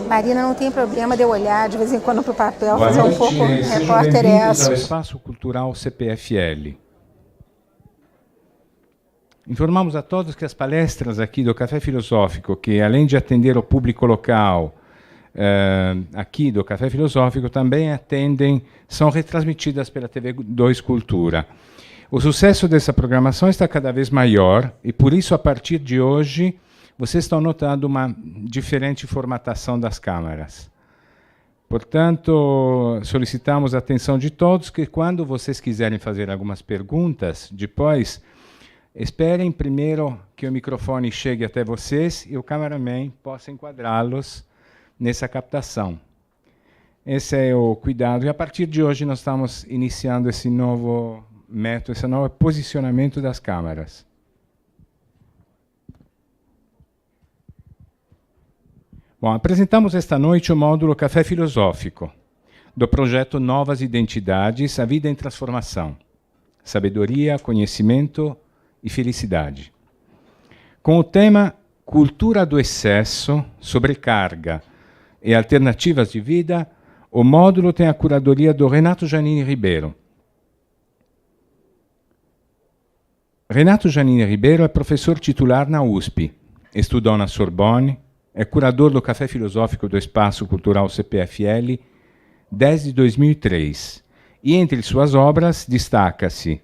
Marina, não tem problema de eu olhar de vez em quando para o papel, fazer um pouco repórter é essa. Ao Espaço Cultural CPFL. Informamos a todos que as palestras aqui do Café Filosófico, que além de atender o público local aqui do Café Filosófico, também são retransmitidas pela TV 2 Cultura. O sucesso dessa programação está cada vez maior e, por isso, a partir de hoje, vocês estão notando uma diferente formatação das câmaras. Portanto, solicitamos a atenção de todos que, quando vocês quiserem fazer algumas perguntas, depois, esperem primeiro que o microfone chegue até vocês e o cameraman possa enquadrá-los nessa captação. Esse é o cuidado. E, a partir de hoje, nós estamos iniciando esse novo método, esse novo posicionamento das câmaras. Bom, apresentamos esta noite o módulo Café Filosófico, do projeto Novas Identidades, a Vida em Transformação, Sabedoria, Conhecimento e Felicidade. Com o tema Cultura do Excesso, Sobrecarga e Alternativas de Vida, o módulo tem a curadoria do Renato Giannini Ribeiro. Renato Giannini Ribeiro é professor titular na USP, estudou na Sorbonne, é curador do Café Filosófico do Espaço Cultural CPFL desde 2003. E entre suas obras destaca-se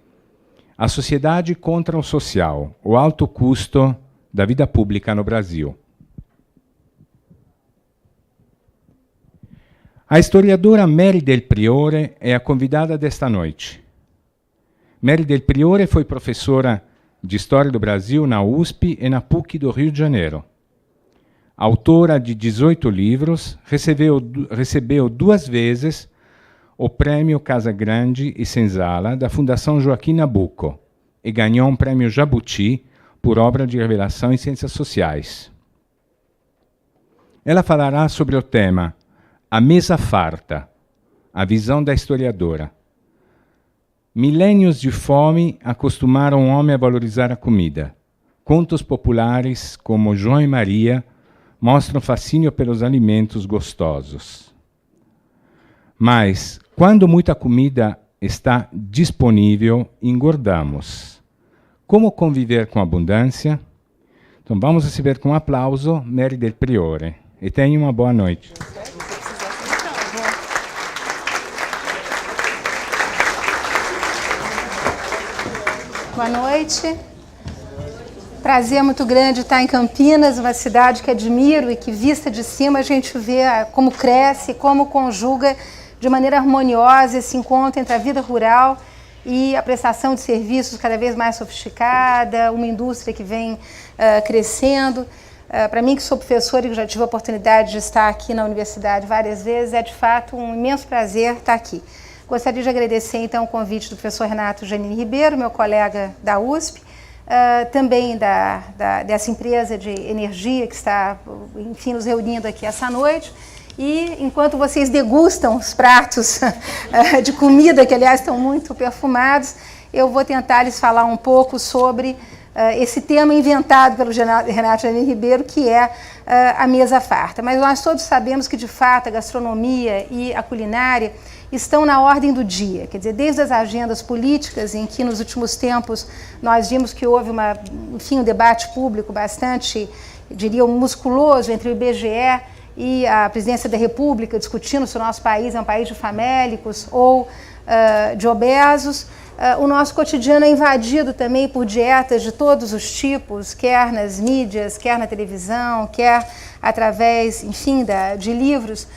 A Sociedade contra o Social, o alto custo da vida pública no Brasil. A historiadora Mary Del Priore é a convidada desta noite. Mary Del Priore foi professora de História do Brasil na USP e na PUC do Rio de Janeiro. Autora de 18 livros, recebeu 2 vezes o Prêmio Casa Grande e Senzala da Fundação Joaquim Nabuco e ganhou um Prêmio Jabuti por obra de revelação em Ciências Sociais. Ela falará sobre o tema A Mesa Farta, a visão da historiadora. Milênios de fome acostumaram o homem a valorizar a comida. Contos populares como João e Maria mostram fascínio pelos alimentos gostosos. Mas, quando muita comida está disponível, engordamos. Como conviver com abundância? Então, vamos receber com aplauso Mary Del Priore. E tenha uma boa noite. Boa noite. Prazer muito grande estar em Campinas, uma cidade que admiro e que, vista de cima, a gente vê como cresce, como conjuga de maneira harmoniosa esse encontro entre a vida rural e a prestação de serviços cada vez mais sofisticada, uma indústria que vem crescendo. Para mim, que sou professora e que já tive a oportunidade de estar aqui na universidade várias vezes, é de fato um imenso prazer estar aqui. Gostaria de agradecer, então, o convite do professor Renato Giannini Ribeiro, meu colega da USP, também dessa empresa de energia que está, enfim, nos reunindo aqui essa noite. E enquanto vocês degustam os pratos de comida, que aliás estão muito perfumados, eu vou tentar lhes falar um pouco sobre esse tema inventado pelo Renato Giannini Ribeiro, que é a mesa farta. Mas nós todos sabemos que, de fato, a gastronomia e a culinária estão na ordem do dia, quer dizer, desde as agendas políticas, em que nos últimos tempos nós vimos que houve um debate público bastante, eu diria, musculoso entre o IBGE e a Presidência da República, discutindo se o nosso país é um país de famélicos ou de obesos. O nosso cotidiano é invadido também por dietas de todos os tipos, quer nas mídias, quer na televisão, quer através, enfim, de livros,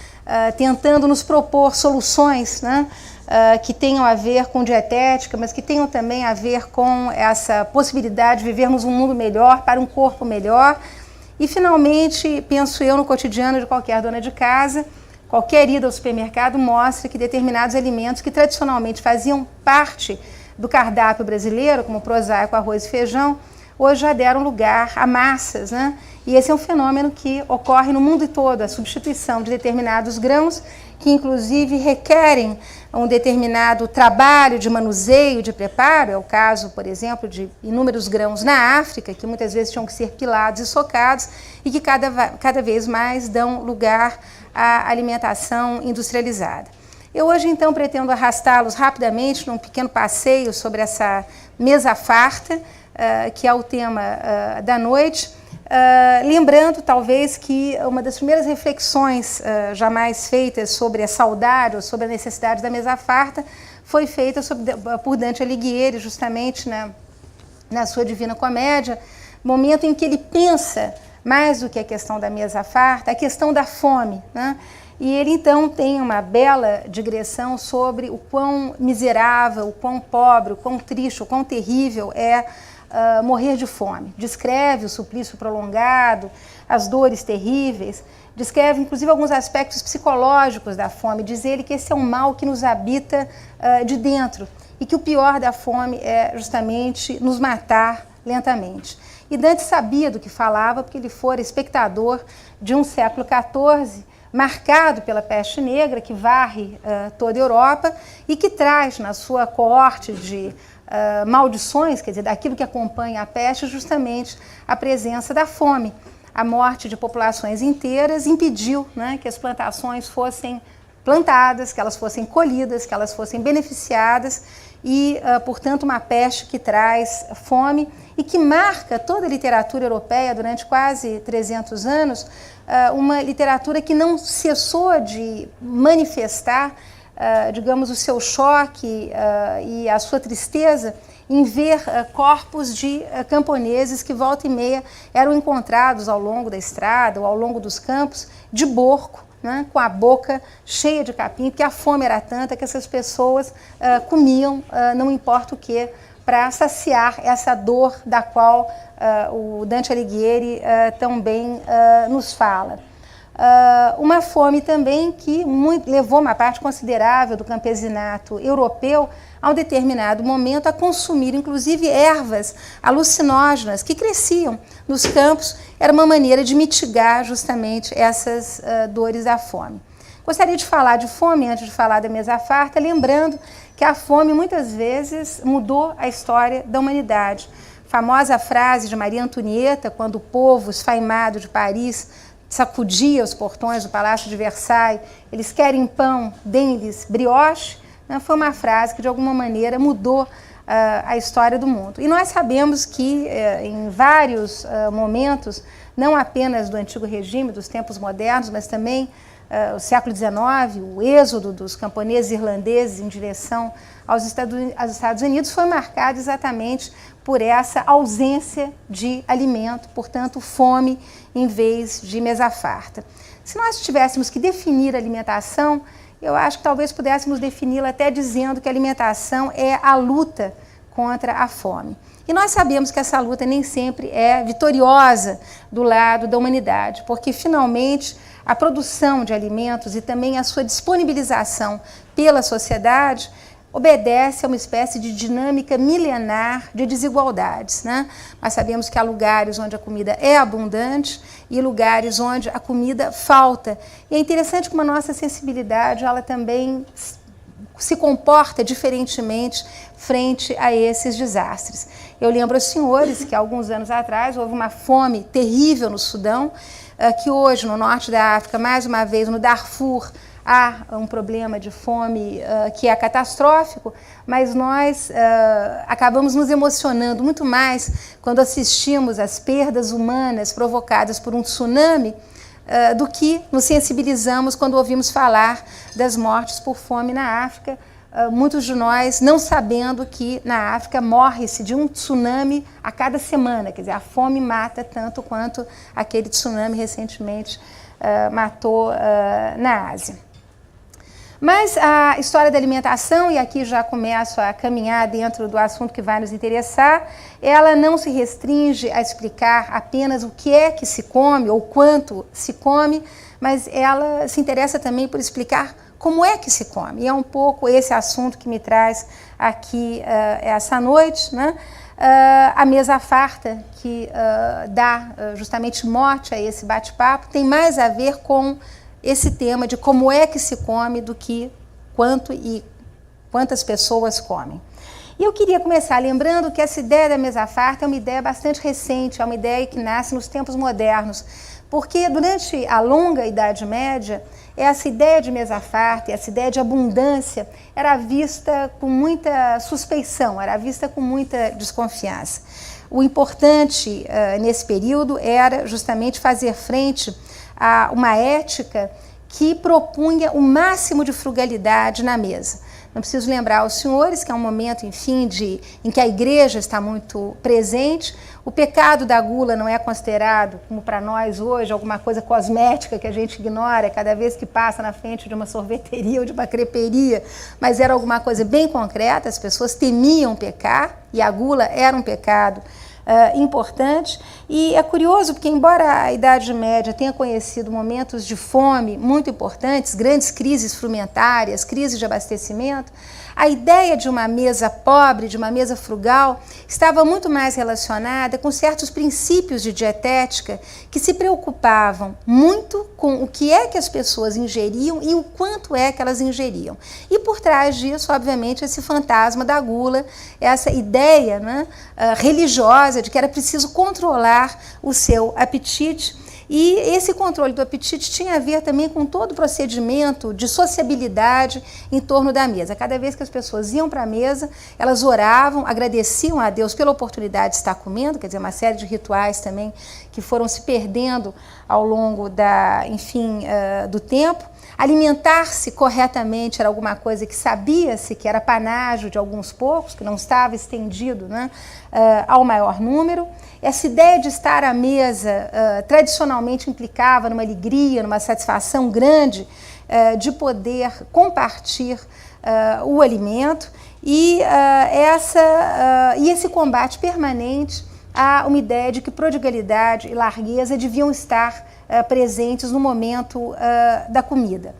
tentando nos propor soluções, né, que tenham a ver com dietética, mas que tenham também a ver com essa possibilidade de vivermos um mundo melhor, para um corpo melhor. E, finalmente, penso eu, no cotidiano de qualquer dona de casa, qualquer ida ao supermercado mostra que determinados alimentos que tradicionalmente faziam parte do cardápio brasileiro, como prosaico, arroz e feijão, hoje já deram lugar a massas, né? E esse é um fenômeno que ocorre no mundo todo, a substituição de determinados grãos, que inclusive requerem um determinado trabalho de manuseio, de preparo. É o caso, por exemplo, de inúmeros grãos na África, que muitas vezes tinham que ser pilados e socados, e que cada vez mais dão lugar à alimentação industrializada. Eu hoje, então, pretendo arrastá-los rapidamente num pequeno passeio sobre essa mesa farta, que é o tema da noite, lembrando, talvez, que uma das primeiras reflexões jamais feitas sobre a saudade ou sobre a necessidade da mesa farta foi feita por Dante Alighieri, justamente na sua Divina Comédia, momento em que ele pensa, mais do que a questão da mesa farta, a questão da fome, né? E ele, então, tem uma bela digressão sobre o quão miserável, o quão pobre, o quão triste, o quão terrível é morrer de fome. Descreve o suplício prolongado, as dores terríveis, descreve inclusive alguns aspectos psicológicos da fome. Diz ele que esse é um mal que nos habita de dentro e que o pior da fome é justamente nos matar lentamente. E Dante sabia do que falava, porque ele fora espectador de um século XIV marcado pela peste negra, que varre toda a Europa e que traz na sua coorte de maldições, quer dizer, daquilo que acompanha a peste, justamente a presença da fome. A morte de populações inteiras impediu, né, que as plantações fossem plantadas, que elas fossem colhidas, que elas fossem beneficiadas e, portanto, uma peste que traz fome e que marca toda a literatura europeia durante quase 300 anos, uma literatura que não cessou de manifestar, digamos, o seu choque e a sua tristeza em ver corpos de camponeses que volta e meia eram encontrados ao longo da estrada ou ao longo dos campos de borco, né, com a boca cheia de capim, porque a fome era tanta que essas pessoas comiam, não importa o que, para saciar essa dor da qual o Dante Alighieri tão bem nos fala. Uma fome também que levou uma parte considerável do campesinato europeu a um determinado momento a consumir inclusive ervas alucinógenas que cresciam nos campos. Era uma maneira de mitigar justamente essas dores da fome. Gostaria de falar de fome antes de falar da mesa farta, lembrando que a fome muitas vezes mudou a história da humanidade. A famosa frase de Maria Antonieta, quando o povo esfaimado de Paris sacudia os portões do Palácio de Versailles, eles querem pão, deem-lhes brioche, né? Foi uma frase que de alguma maneira mudou a história do mundo. E nós sabemos que em vários momentos, não apenas do Antigo Regime, dos tempos modernos, mas também o século XIX, o êxodo dos camponeses irlandeses em direção aos Estados Unidos foi marcado exatamente por essa ausência de alimento, portanto, fome em vez de mesa farta. Se nós tivéssemos que definir a alimentação, eu acho que talvez pudéssemos defini-la até dizendo que a alimentação é a luta contra a fome. E nós sabemos que essa luta nem sempre é vitoriosa do lado da humanidade, porque finalmente a produção de alimentos e também a sua disponibilização pela sociedade obedece a uma espécie de dinâmica milenar de desigualdades, né? Nós sabemos que há lugares onde a comida é abundante e lugares onde a comida falta. E é interessante como a nossa sensibilidade ela também se comporta diferentemente frente a esses desastres. Eu lembro aos senhores que alguns anos atrás houve uma fome terrível no Sudão, que hoje no norte da África, mais uma vez no Darfur, há um problema de fome que é catastrófico, mas nós acabamos nos emocionando muito mais quando assistimos às perdas humanas provocadas por um tsunami do que nos sensibilizamos quando ouvimos falar das mortes por fome na África. Muitos de nós não sabendo que na África morre-se de um tsunami a cada semana, quer dizer, a fome mata tanto quanto aquele tsunami recentemente matou na Ásia. Mas a história da alimentação, e aqui já começo a caminhar dentro do assunto que vai nos interessar, ela não se restringe a explicar apenas o que é que se come ou quanto se come, mas ela se interessa também por explicar como é que se come. E é um pouco esse assunto que me traz aqui essa noite, né? A mesa farta, que dá justamente mote a esse bate-papo, tem mais a ver com esse tema de como é que se come do que quanto e quantas pessoas comem. E eu queria começar lembrando que essa ideia da mesa farta é uma ideia bastante recente, é uma ideia que nasce nos tempos modernos, porque durante a longa Idade Média, essa ideia de mesa farta, essa ideia de abundância, era vista com muita suspeição, era vista com muita desconfiança. O importante nesse período era justamente fazer frente a uma ética que propunha o máximo de frugalidade na mesa. Não preciso lembrar aos senhores que é um momento, enfim, em que a igreja está muito presente. O pecado da gula não é considerado, como para nós hoje, alguma coisa cosmética que a gente ignora cada vez que passa na frente de uma sorveteria ou de uma creperia, mas era alguma coisa bem concreta, as pessoas temiam pecar e a gula era um pecado importante. E é curioso porque, embora a Idade Média tenha conhecido momentos de fome muito importantes, grandes crises frumentárias, crises de abastecimento, a ideia de uma mesa pobre, de uma mesa frugal, estava muito mais relacionada com certos princípios de dietética que se preocupavam muito com o que é que as pessoas ingeriam e o quanto é que elas ingeriam. E por trás disso, obviamente, esse fantasma da gula, essa ideia, né, religiosa de que era preciso controlar o seu apetite. E esse controle do apetite tinha a ver também com todo o procedimento de sociabilidade em torno da mesa. Cada vez que as pessoas iam para a mesa, elas oravam, agradeciam a Deus pela oportunidade de estar comendo, quer dizer, uma série de rituais também que foram se perdendo ao longo do tempo. Alimentar-se corretamente era alguma coisa que sabia-se que era panágio de alguns poucos, que não estava estendido, né, ao maior número. Essa ideia de estar à mesa tradicionalmente implicava numa alegria, numa satisfação grande de poder compartilhar o alimento e esse combate permanente a uma ideia de que prodigalidade e largueza deviam estar presentes no momento da comida.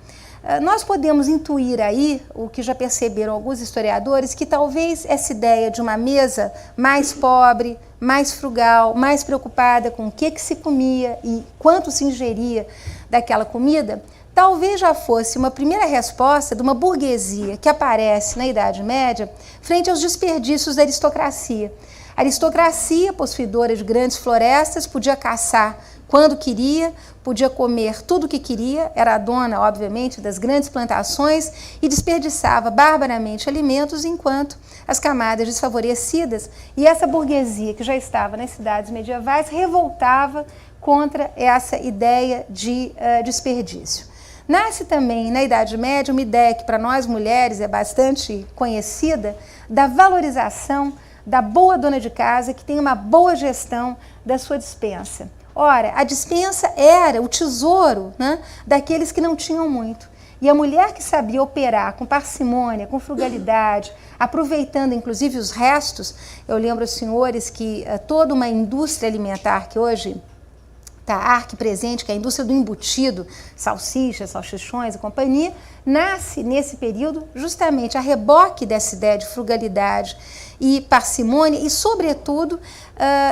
Nós podemos intuir aí, o que já perceberam alguns historiadores, que talvez essa ideia de uma mesa mais pobre, mais frugal, mais preocupada com o que se comia e quanto se ingeria daquela comida, talvez já fosse uma primeira resposta de uma burguesia que aparece na Idade Média frente aos desperdícios da aristocracia. A aristocracia, possuidora de grandes florestas, podia caçar quando queria, podia comer tudo o que queria, era a dona, obviamente, das grandes plantações e desperdiçava barbaramente alimentos enquanto as camadas desfavorecidas e essa burguesia que já estava nas cidades medievais revoltava contra essa ideia de desperdício. Nasce também, na Idade Média, uma ideia que para nós mulheres é bastante conhecida, da valorização da boa dona de casa que tem uma boa gestão da sua despensa. Ora, a despensa era o tesouro, né, daqueles que não tinham muito. E a mulher que sabia operar com parcimônia, com frugalidade, aproveitando inclusive os restos, eu lembro aos senhores que toda uma indústria alimentar que hoje está arquipresente, que é a indústria do embutido, salsichas, salchichões e companhia, nasce nesse período justamente a reboque dessa ideia de frugalidade e parcimônia e, sobretudo,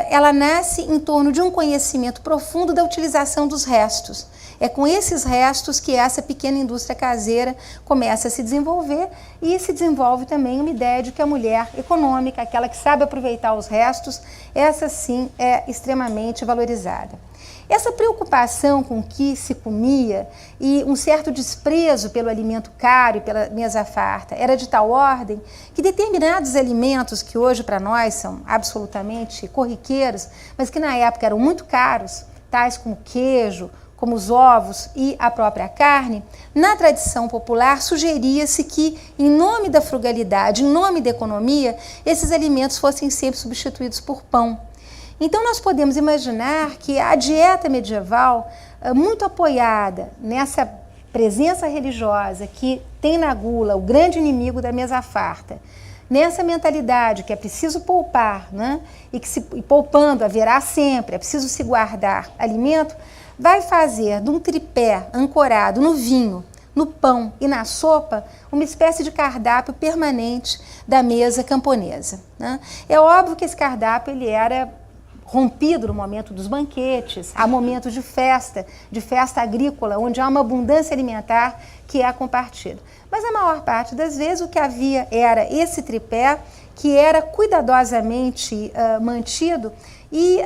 ela nasce em torno de um conhecimento profundo da utilização dos restos. É com esses restos que essa pequena indústria caseira começa a se desenvolver e se desenvolve também uma ideia de que a mulher econômica, aquela que sabe aproveitar os restos, essa sim é extremamente valorizada. Essa preocupação com o que se comia e um certo desprezo pelo alimento caro e pela mesa farta era de tal ordem que determinados alimentos que hoje para nós são absolutamente corriqueiros, mas que na época eram muito caros, tais como queijo, como os ovos e a própria carne, na tradição popular sugeria-se que, em nome da frugalidade, em nome da economia, esses alimentos fossem sempre substituídos por pão. Então nós podemos imaginar que a dieta medieval, muito apoiada nessa presença religiosa que tem na gula o grande inimigo da mesa farta, nessa mentalidade que é preciso poupar, né? E poupando haverá sempre, é preciso se guardar alimento, vai fazer de um tripé ancorado no vinho, no pão e na sopa uma espécie de cardápio permanente da mesa camponesa, né? É óbvio que esse cardápio ele era rompido no momento dos banquetes, há momentos de festa agrícola, onde há uma abundância alimentar que é compartilhada. Mas a maior parte das vezes o que havia era esse tripé que era cuidadosamente mantido e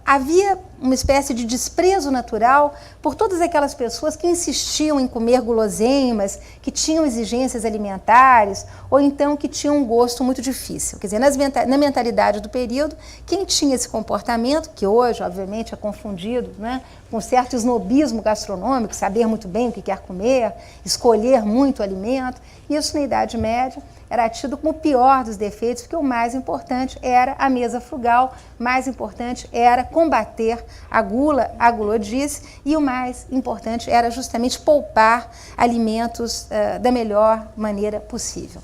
havia uma espécie de desprezo natural por todas aquelas pessoas que insistiam em comer guloseimas, que tinham exigências alimentares ou então que tinham um gosto muito difícil. Quer dizer, na mentalidade do período, quem tinha esse comportamento, que hoje, obviamente, é confundido, né, com certo esnobismo gastronômico, saber muito bem o que quer comer, escolher muito o alimento, isso na Idade Média era tido como o pior dos defeitos, porque o mais importante era a mesa frugal, o mais importante era combater a gula, a gulodice, e o mais importante era justamente poupar alimentos da melhor maneira possível.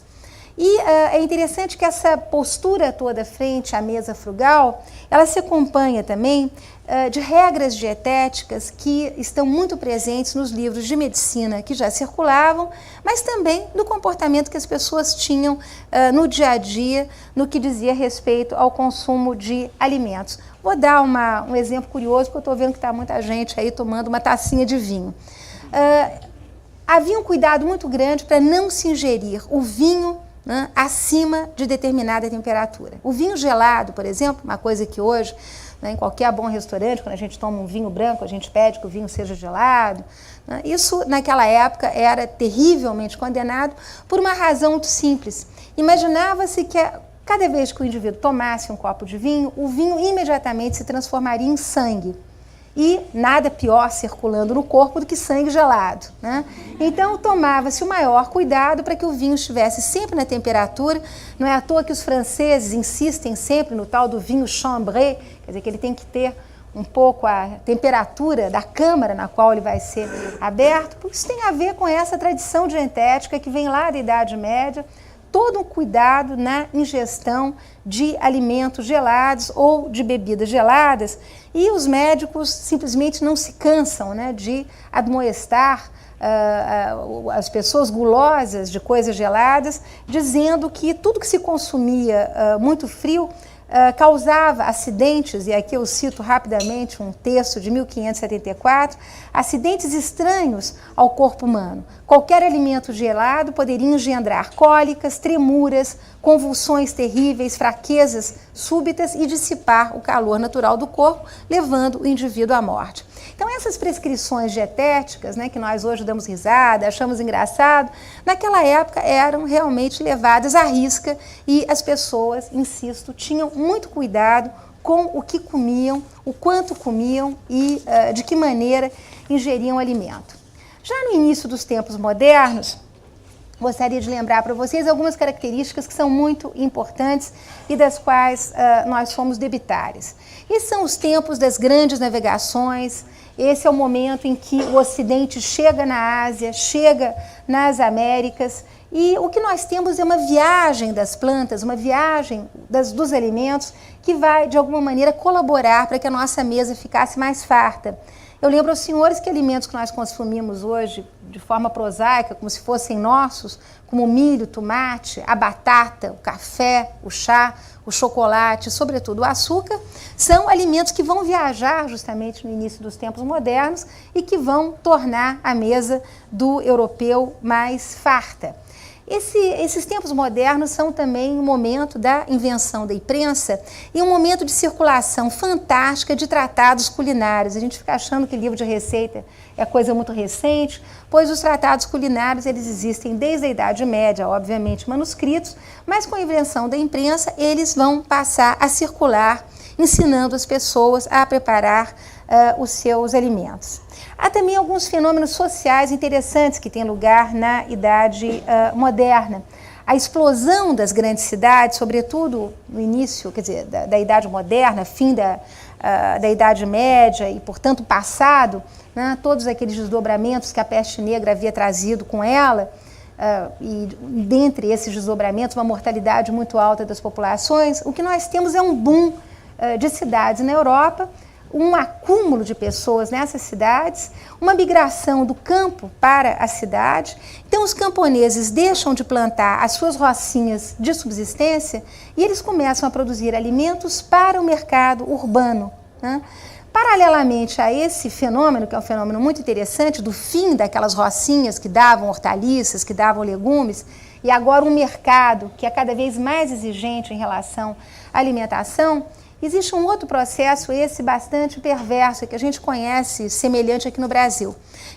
E é interessante que essa postura toda frente à mesa frugal, ela se acompanha também de regras dietéticas que estão muito presentes nos livros de medicina que já circulavam, mas também do comportamento que as pessoas tinham no dia a dia, no que dizia respeito ao consumo de alimentos. Vou dar um exemplo curioso, porque eu estou vendo que está muita gente aí tomando uma tacinha de vinho. Havia um cuidado muito grande para não se ingerir o vinho, né, acima de determinada temperatura. O vinho gelado, por exemplo, uma coisa que hoje, né, em qualquer bom restaurante, quando a gente toma um vinho branco, a gente pede que o vinho seja gelado, né, isso naquela época era terrivelmente condenado por uma razão muito simples. Imaginava-se que cada vez que o indivíduo tomasse um copo de vinho, o vinho imediatamente se transformaria em sangue. E nada pior circulando no corpo do que sangue gelado, né? Então tomava-se o maior cuidado para que o vinho estivesse sempre na temperatura. Não é à toa que os franceses insistem sempre no tal do vinho chambré, quer dizer que ele tem que ter um pouco a temperatura da câmara na qual ele vai ser aberto, porque isso tem a ver com essa tradição dietética que vem lá da Idade Média, todo um cuidado na ingestão de alimentos gelados ou de bebidas geladas, e os médicos simplesmente não se cansam, né, de admoestar as pessoas gulosas de coisas geladas, dizendo que tudo que se consumia muito frio causava acidentes, e aqui eu cito rapidamente um texto de 1574, acidentes estranhos ao corpo humano. Qualquer alimento gelado poderia engendrar cólicas, tremuras, convulsões terríveis, fraquezas súbitas e dissipar o calor natural do corpo, levando o indivíduo à morte. Então essas prescrições dietéticas, né, que nós hoje damos risada, achamos engraçado, naquela época eram realmente levadas à risca e as pessoas, insisto, tinham muito cuidado com o que comiam, o quanto comiam e de que maneira ingeriam alimento. Já no início dos tempos modernos, gostaria de lembrar para vocês algumas características que são muito importantes e das quais nós somos debitários. Esses são os tempos das grandes navegações. Esse é o momento em que o Ocidente chega na Ásia, chega nas Américas, e o que nós temos é uma viagem das plantas, uma viagem dos alimentos que vai, de alguma maneira, colaborar para que a nossa mesa ficasse mais farta. Eu lembro aos senhores que alimentos que nós consumimos hoje de forma prosaica, como se fossem nossos, como o milho, o tomate, a batata, o café, o chá, o chocolate, sobretudo o açúcar, são alimentos que vão viajar justamente no início dos tempos modernos e que vão tornar a mesa do europeu mais farta. Esses tempos modernos são também um momento da invenção da imprensa e um momento de circulação fantástica de tratados culinários. A gente fica achando que livro de receita é coisa muito recente, pois os tratados culinários eles existem desde a Idade Média, obviamente manuscritos, mas com a invenção da imprensa eles vão passar a circular, ensinando as pessoas a preparar os seus alimentos. Há também alguns fenômenos sociais interessantes que têm lugar na Idade Moderna. A explosão das grandes cidades, sobretudo no início, quer dizer, da Idade Moderna, fim da Idade Média e, portanto, passado, né, todos aqueles desdobramentos que a peste negra havia trazido com ela, e dentre esses desdobramentos, uma mortalidade muito alta das populações, o que nós temos é um boom de cidades na Europa. um acúmulo de pessoas nessas cidades, uma migração do campo para a cidade. Então os camponeses deixam de plantar as suas rocinhas de subsistência e eles começam a produzir alimentos para o mercado urbano, né? Paralelamente a esse fenômeno, que é um fenômeno muito interessante, do fim daquelas rocinhas que davam hortaliças, que davam legumes, e agora um mercado que é cada vez mais exigente em relação à alimentação, existe um outro processo, esse bastante perverso, que a gente conhece semelhante aqui no Brasil,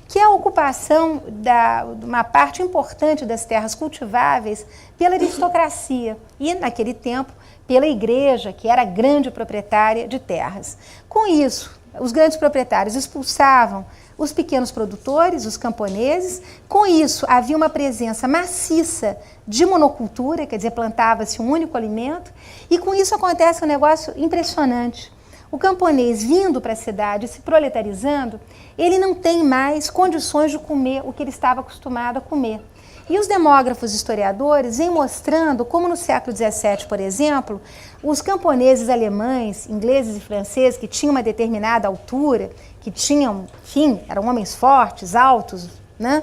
que é a ocupação de uma parte importante das terras cultiváveis pela aristocracia e, naquele tempo, pela igreja, que era a grande proprietária de terras. Com isso, os grandes proprietários expulsavam os pequenos produtores, os camponeses. Com isso, havia uma presença maciça de monocultura, quer dizer, plantava-se um único alimento, e com isso acontece um negócio impressionante. O camponês vindo para a cidade, se proletarizando, ele não tem mais condições de comer o que ele estava acostumado a comer. E os demógrafos historiadores vêm mostrando como no século XVII, por exemplo, os camponeses alemães, ingleses e franceses que tinham uma determinada altura, que tinham, enfim, eram homens fortes, altos, né,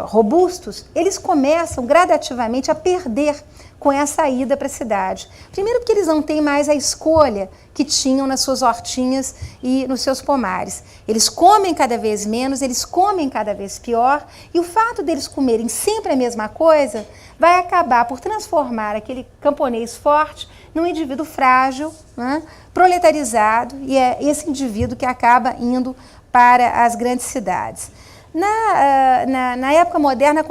robustos, eles começam gradativamente a perder com essa ida para a cidade. Primeiro porque eles não têm mais a escolha que tinham nas suas hortinhas e nos seus pomares. Eles comem cada vez menos, eles comem cada vez pior, e o fato deles comerem sempre a mesma coisa vai acabar por transformar aquele camponês forte num indivíduo frágil, né, proletarizado, e é esse indivíduo que acaba indo para as grandes cidades. Na época moderna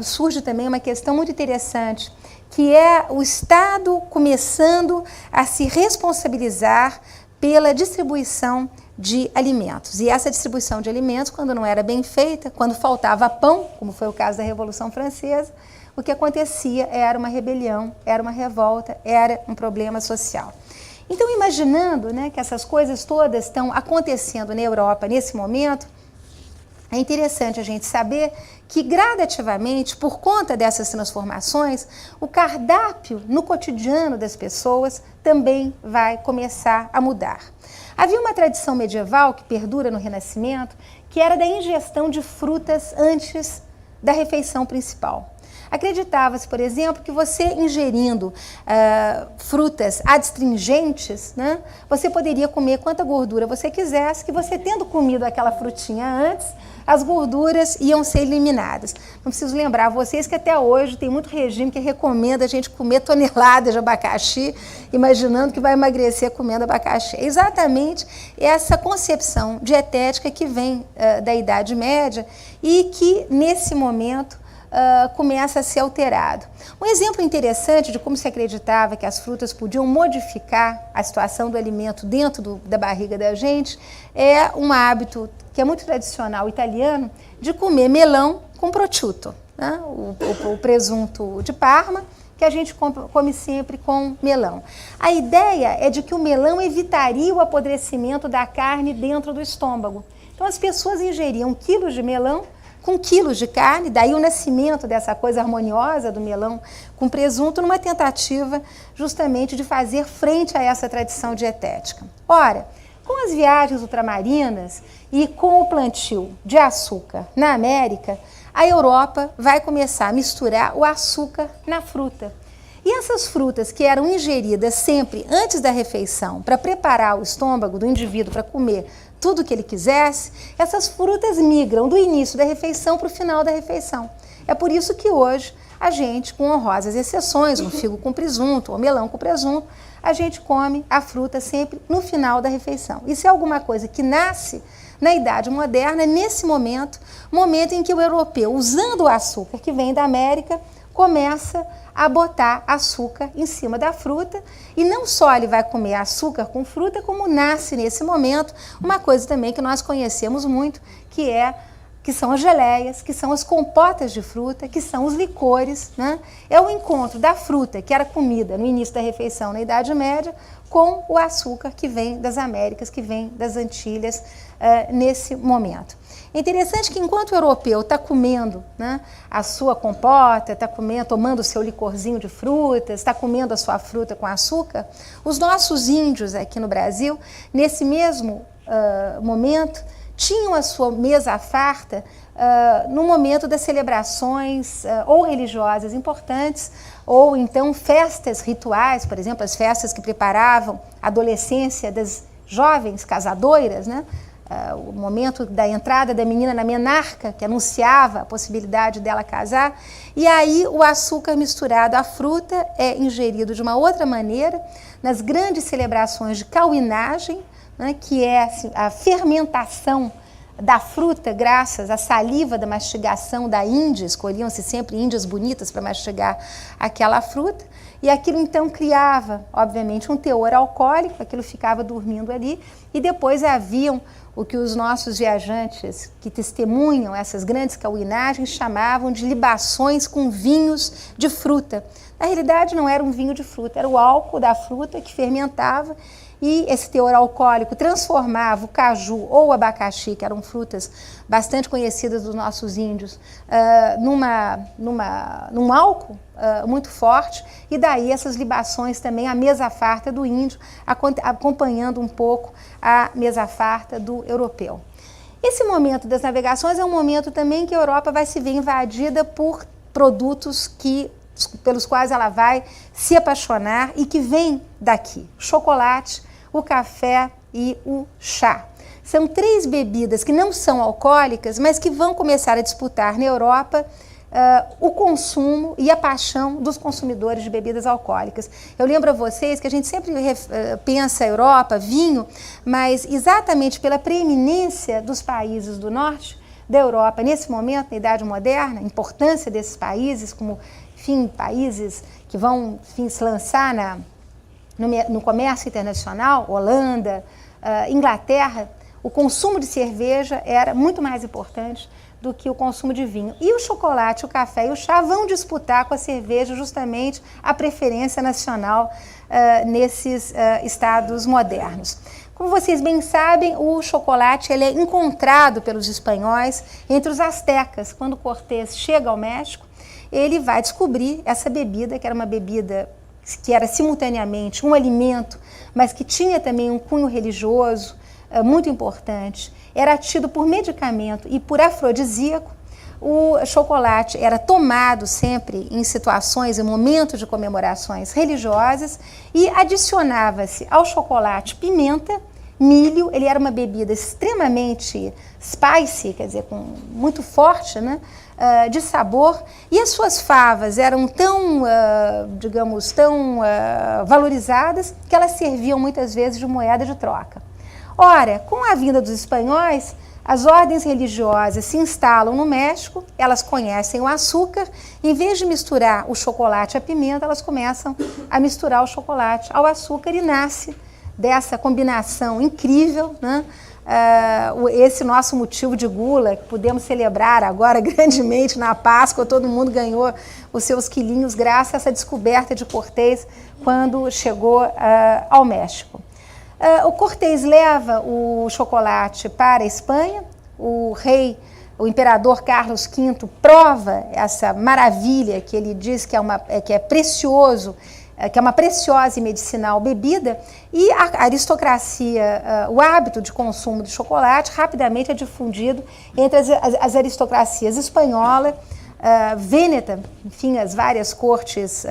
surge também uma questão muito interessante, que é o Estado começando a se responsabilizar pela distribuição de alimentos. E essa distribuição de alimentos, quando não era bem feita, quando faltava pão, como foi o caso da Revolução Francesa, o que acontecia era uma rebelião, era uma revolta, era um problema social. Então, imaginando, né, que essas coisas todas estão acontecendo na Europa nesse momento, é interessante a gente saber que, gradativamente, por conta dessas transformações, o cardápio no cotidiano das pessoas também vai começar a mudar. Havia uma tradição medieval que perdura no Renascimento, que era da ingestão de frutas antes da refeição principal. Acreditava-se, por exemplo, que você ingerindo frutas adstringentes, né, você poderia comer quanta gordura você quisesse, que você tendo comido aquela frutinha antes, as gorduras iam ser eliminadas. Não preciso lembrar vocês que até hoje tem muito regime que recomenda a gente comer toneladas de abacaxi, imaginando que vai emagrecer comendo abacaxi. É exatamente essa concepção dietética que vem da Idade Média e que, nesse momento, começa a ser alterado. Um exemplo interessante de como se acreditava que as frutas podiam modificar a situação do alimento dentro da barriga da gente é um hábito que é muito tradicional italiano de comer melão com prosciutto, né? O presunto de Parma, que a gente come sempre com melão. A ideia é de que o melão evitaria o apodrecimento da carne dentro do estômago. Então as pessoas ingeriam quilos de melão com quilos de carne, daí o nascimento dessa coisa harmoniosa do melão com presunto, numa tentativa justamente de fazer frente a essa tradição dietética. Ora, com as viagens ultramarinas e com o plantio de açúcar na América, a Europa vai começar a misturar o açúcar na fruta. E essas frutas que eram ingeridas sempre antes da refeição para preparar o estômago do indivíduo para comer tudo o que ele quisesse, essas frutas migram do início da refeição para o final da refeição. É por isso que hoje a gente, com honrosas exceções, um figo com presunto ou melão com presunto, a gente come a fruta sempre no final da refeição. Isso é alguma coisa que nasce na Idade Moderna, nesse momento em que o europeu, usando o açúcar que vem da América, começa a botar açúcar em cima da fruta, e não só ele vai comer açúcar com fruta, como nasce nesse momento uma coisa também que nós conhecemos muito, que é que são as geleias, que são as compotas de fruta, que são os licores, né? É o encontro da fruta, que era comida no início da refeição na Idade Média, com o açúcar que vem das Américas, que vem das Antilhas nesse momento. É interessante que enquanto o europeu está comendo, né, a sua compota, está tomando o seu licorzinho de frutas, está comendo a sua fruta com açúcar, os nossos índios aqui no Brasil, nesse mesmo momento, tinham a sua mesa farta no momento das celebrações ou religiosas importantes, ou então festas rituais, por exemplo, as festas que preparavam a adolescência das jovens casadoiras, né? O momento da entrada da menina na menarca, que anunciava a possibilidade dela casar, e aí o açúcar misturado à fruta é ingerido de uma outra maneira, nas grandes celebrações de cauinagem, né, que é assim, a fermentação da fruta graças à saliva da mastigação da índia, escolhiam-se sempre índias bonitas para mastigar aquela fruta, e aquilo então criava, obviamente, um teor alcoólico, aquilo ficava dormindo ali, e depois haviam o que os nossos viajantes que testemunham essas grandes cauinagens chamavam de libações com vinhos de fruta. Na realidade não era um vinho de fruta, era o álcool da fruta que fermentava, e esse teor alcoólico transformava o caju ou o abacaxi, que eram frutas bastante conhecidas dos nossos índios, num álcool muito forte, e daí essas libações também, a mesa farta do índio, acompanhando um pouco a mesa farta do europeu. Esse momento das navegações é um momento também que a Europa vai se ver invadida por produtos pelos quais ela vai se apaixonar e que vêm daqui: o chocolate, o café e o chá. São três bebidas que não são alcoólicas, mas que vão começar a disputar na Europa o consumo e a paixão dos consumidores de bebidas alcoólicas. Eu lembro a vocês que a gente sempre pensa Europa, vinho, mas exatamente pela preeminência dos países do norte da Europa, nesse momento, na Idade Moderna, a importância desses países como, enfim, países que vão, enfim, se lançar no comércio internacional, Holanda, Inglaterra, o consumo de cerveja era muito mais importante do que o consumo de vinho. E o chocolate, o café e o chá vão disputar com a cerveja justamente a preferência nacional nesses estados modernos. Como vocês bem sabem, o chocolate ele é encontrado pelos espanhóis entre os astecas. Quando Cortés chega ao México, ele vai descobrir essa bebida, que era uma bebida que era simultaneamente um alimento, mas que tinha também um cunho religioso muito importante. Era tido por medicamento e por afrodisíaco. O chocolate era tomado sempre em situações, em momentos de comemorações religiosas, e adicionava-se ao chocolate pimenta, milho. Ele era uma bebida extremamente spicy, quer dizer, muito forte, né, de sabor, e as suas favas eram tão, digamos, tão valorizadas que elas serviam muitas vezes de moeda de troca. Ora, com a vinda dos espanhóis, as ordens religiosas se instalam no México, elas conhecem o açúcar, em vez de misturar o chocolate à pimenta, elas começam a misturar o chocolate ao açúcar e nasce dessa combinação incrível, né, esse nosso motivo de gula, que podemos celebrar agora grandemente na Páscoa. Todo mundo ganhou os seus quilinhos graças a essa descoberta de Cortés quando chegou ao México. O Cortés leva o chocolate para a Espanha, o imperador Carlos V prova essa maravilha que ele diz que é precioso, que é uma preciosa e medicinal bebida, e a aristocracia, o hábito de consumo de chocolate rapidamente é difundido entre as aristocracias espanhola, vêneta, enfim, as várias cortes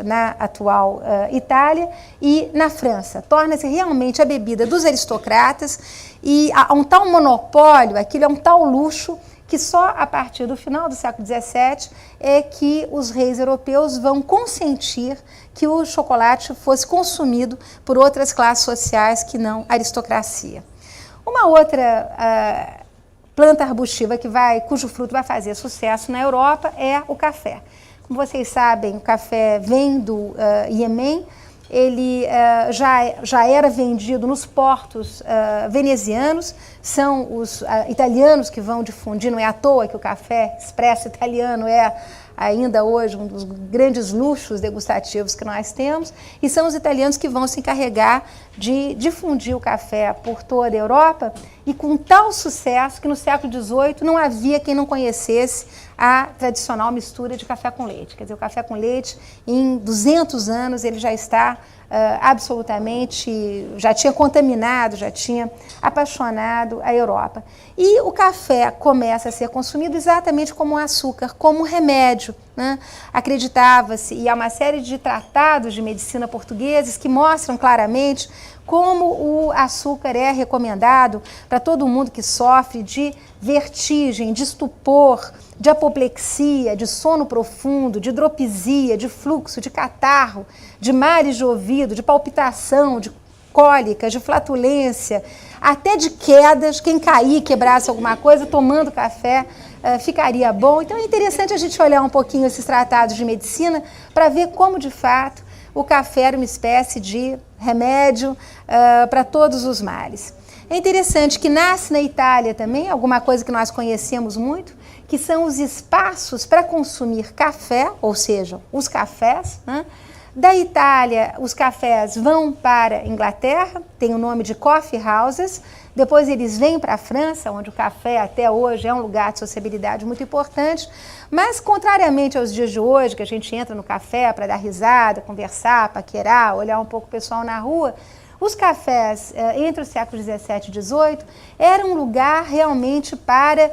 na atual Itália, e na França. Torna-se realmente a bebida dos aristocratas, e há um tal monopólio, aquilo é um tal luxo, que só a partir do final do século XVII é que os reis europeus vão consentir que o chocolate fosse consumido por outras classes sociais que não a aristocracia. Uma outra planta arbustiva cujo fruto vai fazer sucesso na Europa é o café. Como vocês sabem, o café vem do Iêmen. ele já era vendido nos portos venezianos, são os italianos que vão difundir, não é à toa que o café expresso italiano é ainda hoje um dos grandes luxos degustativos que nós temos, e são os italianos que vão se encarregar de difundir o café por toda a Europa, e com tal sucesso que no século XVIII não havia quem não conhecesse a tradicional mistura de café com leite. Quer dizer, o café com leite, em 200 anos, ele já está absolutamente, já tinha contaminado, já tinha apaixonado a Europa. E o café começa a ser consumido exatamente como um açúcar, como um remédio, né? Acreditava-se, e há uma série de tratados de medicina portugueses que mostram claramente como o açúcar é recomendado para todo mundo que sofre de vertigem, de estupor, de apoplexia, de sono profundo, de hidropisia, de fluxo, de catarro, de males de ouvido, de palpitação, de cólica, de flatulência, até de quedas. Quem cair, quebrasse alguma coisa, tomando café, ficaria bom. Então é interessante a gente olhar um pouquinho esses tratados de medicina para ver como, de fato, o café era uma espécie de remédio para todos os males. É interessante que nasce na Itália também, alguma coisa que nós conhecemos muito, que são os espaços para consumir café, ou seja, os cafés, né? Da Itália, os cafés vão para a Inglaterra, tem o nome de coffee houses, depois eles vêm para a França, onde o café até hoje é um lugar de sociabilidade muito importante, mas contrariamente aos dias de hoje, que a gente entra no café para dar risada, conversar, paquerar, olhar um pouco o pessoal na rua, os cafés, entre os séculos XVII e XVIII, eram um lugar realmente para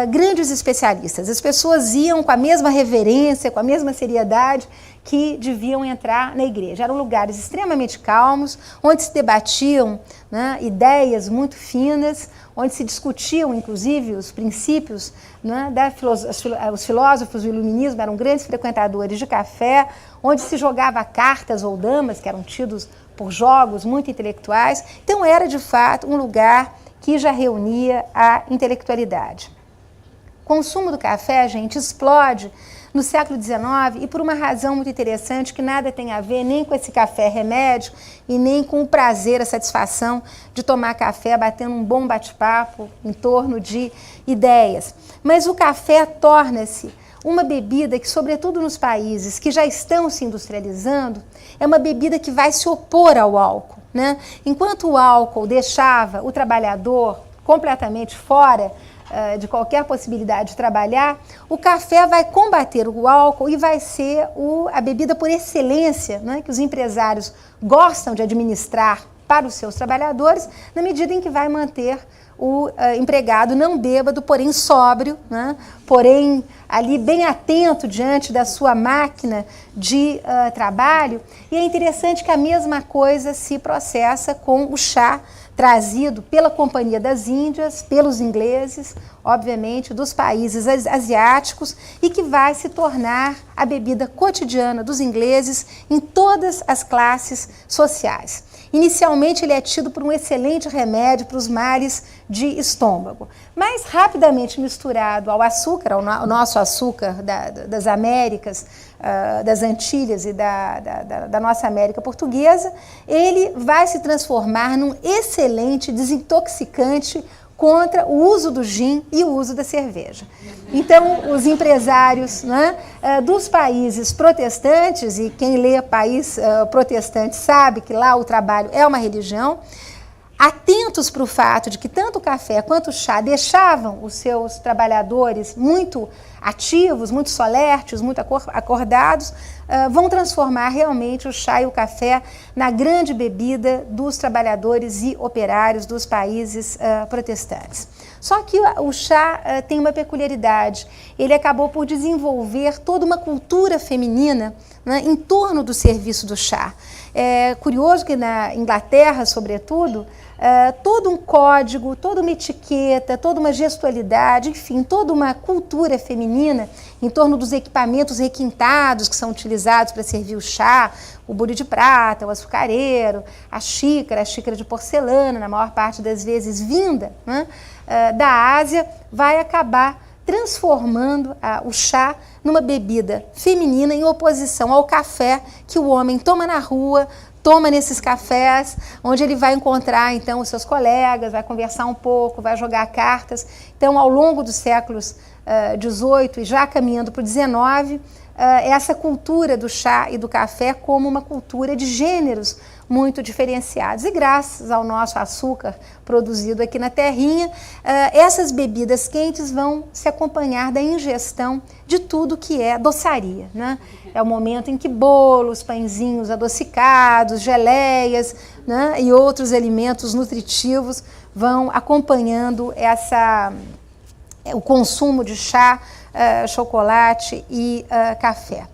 grandes especialistas. As pessoas iam com a mesma reverência, com a mesma seriedade que deviam entrar na igreja. Eram lugares extremamente calmos, onde se debatiam, né, ideias muito finas, onde se discutiam, inclusive, os princípios, né, os filósofos do iluminismo eram grandes frequentadores de café, onde se jogava cartas ou damas, que eram tidos por jogos muito intelectuais. Então era, de fato, um lugar que já reunia a intelectualidade. O consumo do café, gente, explode no século XIX e por uma razão muito interessante que nada tem a ver nem com esse café remédio e nem com o prazer, a satisfação de tomar café batendo um bom bate-papo em torno de ideias. Mas o café torna-se uma bebida que, sobretudo nos países que já estão se industrializando, é uma bebida que vai se opor ao álcool, né? Enquanto o álcool deixava o trabalhador completamente fora de qualquer possibilidade de trabalhar, o café vai combater o álcool e vai ser a bebida por excelência, né, que os empresários gostam de administrar para os seus trabalhadores, na medida em que vai manter o empregado não bêbado, porém sóbrio, né, porém ali bem atento diante da sua máquina de trabalho. E é interessante que a mesma coisa se processa com o chá, trazido pela Companhia das Índias, pelos ingleses, obviamente, dos países asiáticos, e que vai se tornar a bebida cotidiana dos ingleses em todas as classes sociais. Inicialmente, ele é tido por um excelente remédio para os males de estômago, mas rapidamente misturado ao açúcar, ao nosso açúcar das Américas, das Antilhas e da nossa América portuguesa, ele vai se transformar num excelente desintoxicante contra o uso do gin e o uso da cerveja. Então, os empresários, né, dos países protestantes, e quem lê país protestante sabe que lá o trabalho é uma religião, atentos para o fato de que tanto o café quanto o chá deixavam os seus trabalhadores muito ativos, muito solertes, muito acordados, vão transformar realmente o chá e o café na grande bebida dos trabalhadores e operários dos países protestantes. Só que o chá tem uma peculiaridade, ele acabou por desenvolver toda uma cultura feminina, né, em torno do serviço do chá. É curioso que na Inglaterra, sobretudo, todo um código, toda uma etiqueta, toda uma gestualidade, enfim, toda uma cultura feminina em torno dos equipamentos requintados que são utilizados para servir o chá, o bule de prata, o açucareiro, a xícara de porcelana, na maior parte das vezes vinda, né, da Ásia, vai acabar transformando o chá numa bebida feminina em oposição ao café que o homem toma na rua, toma nesses cafés, onde ele vai encontrar, então, os seus colegas, vai conversar um pouco, vai jogar cartas. Então, ao longo dos séculos XVIII e já caminhando para o XIX, essa cultura do chá e do café como uma cultura de gêneros muito diferenciados. E graças ao nosso açúcar produzido aqui na terrinha, essas bebidas quentes vão se acompanhar da ingestão de tudo que é doçaria, né? É o momento em que bolos, pãezinhos adocicados, geleias, né, e outros alimentos nutritivos vão acompanhando o consumo de chá, chocolate e café.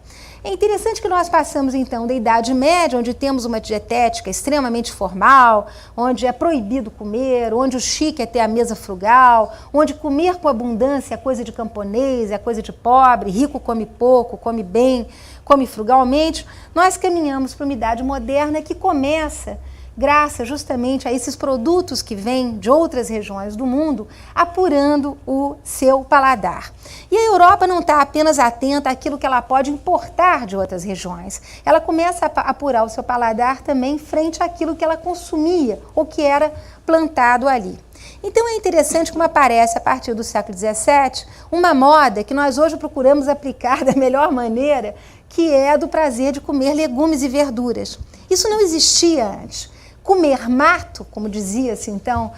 É interessante que nós passamos, então, da Idade Média, onde temos uma dietética extremamente formal, onde é proibido comer, onde o chique é ter a mesa frugal, onde comer com abundância é coisa de camponês, é coisa de pobre, rico come pouco, come bem, come frugalmente. Nós caminhamos para uma idade moderna que começa, graças justamente a esses produtos que vêm de outras regiões do mundo, apurando o seu paladar. E a Europa não está apenas atenta àquilo que ela pode importar de outras regiões. Ela começa a apurar o seu paladar também frente àquilo que ela consumia ou que era plantado ali. Então é interessante como aparece a partir do século XVII uma moda que nós hoje procuramos aplicar da melhor maneira, que é a do prazer de comer legumes e verduras. Isso não existia antes. Comer mato, como dizia-se então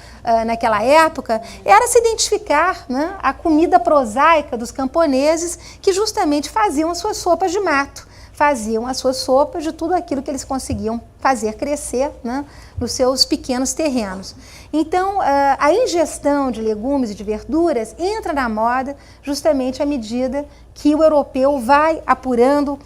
naquela época, era se identificar, né, a comida prosaica dos camponeses que justamente faziam as suas sopas de mato, faziam as suas sopas de tudo aquilo que eles conseguiam fazer crescer, né, nos seus pequenos terrenos. Então, a ingestão de legumes e de verduras entra na moda justamente à medida que o europeu vai apurando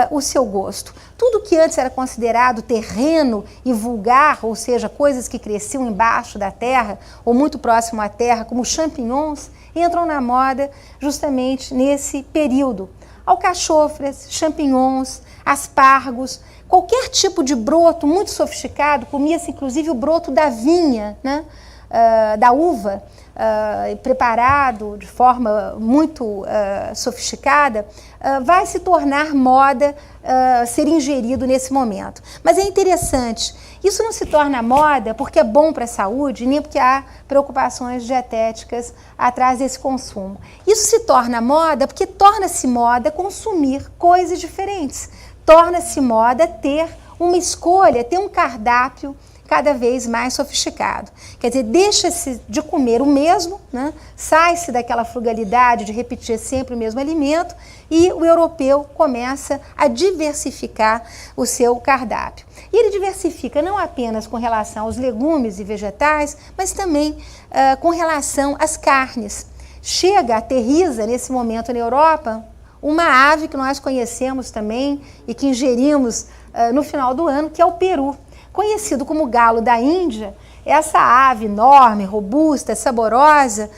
o seu gosto. Tudo que antes era considerado terreno e vulgar, ou seja, coisas que cresciam embaixo da terra ou muito próximo à terra, como champignons, entram na moda justamente nesse período. Alcachofras, champignons, aspargos, qualquer tipo de broto muito sofisticado, comia-se inclusive o broto da vinha, né, da uva, preparado de forma muito sofisticada, vai se tornar moda ser ingerido nesse momento. Mas é interessante, isso não se torna moda porque é bom para a saúde, nem porque há preocupações dietéticas atrás desse consumo. Isso se torna moda porque torna-se moda consumir coisas diferentes. Torna-se moda ter uma escolha, ter um cardápio cada vez mais sofisticado. Quer dizer, deixa-se de comer o mesmo, né? Sai-se daquela frugalidade de repetir sempre o mesmo alimento e o europeu começa a diversificar o seu cardápio. E ele diversifica não apenas com relação aos legumes e vegetais, mas também com relação às carnes. Aterriza nesse momento na Europa uma ave que nós conhecemos também e que ingerimos no final do ano, que é o peru. Conhecido como galo da Índia, essa ave enorme, robusta, saborosa,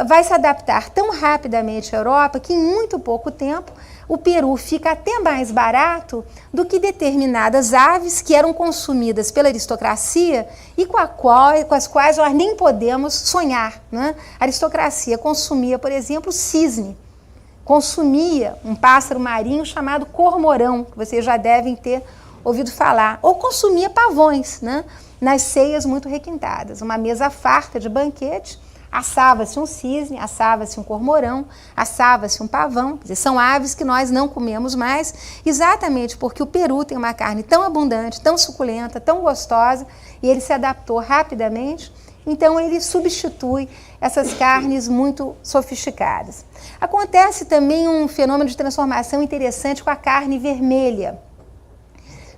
vai se adaptar tão rapidamente à Europa que em muito pouco tempo o peru fica até mais barato do que determinadas aves que eram consumidas pela aristocracia e com as quais nós nem podemos sonhar, né? A aristocracia consumia, por exemplo, cisne, consumia um pássaro marinho chamado cormorão, que vocês já devem ter ouvido falar, ou consumia pavões, né, nas ceias muito requintadas. Uma mesa farta de banquete, assava-se um cisne, assava-se um cormorão, assava-se um pavão. Quer dizer, são aves que nós não comemos mais, exatamente porque o peru tem uma carne tão abundante, tão suculenta, tão gostosa, e ele se adaptou rapidamente, então ele substitui essas carnes muito sofisticadas. Acontece também um fenômeno de transformação interessante com a carne vermelha.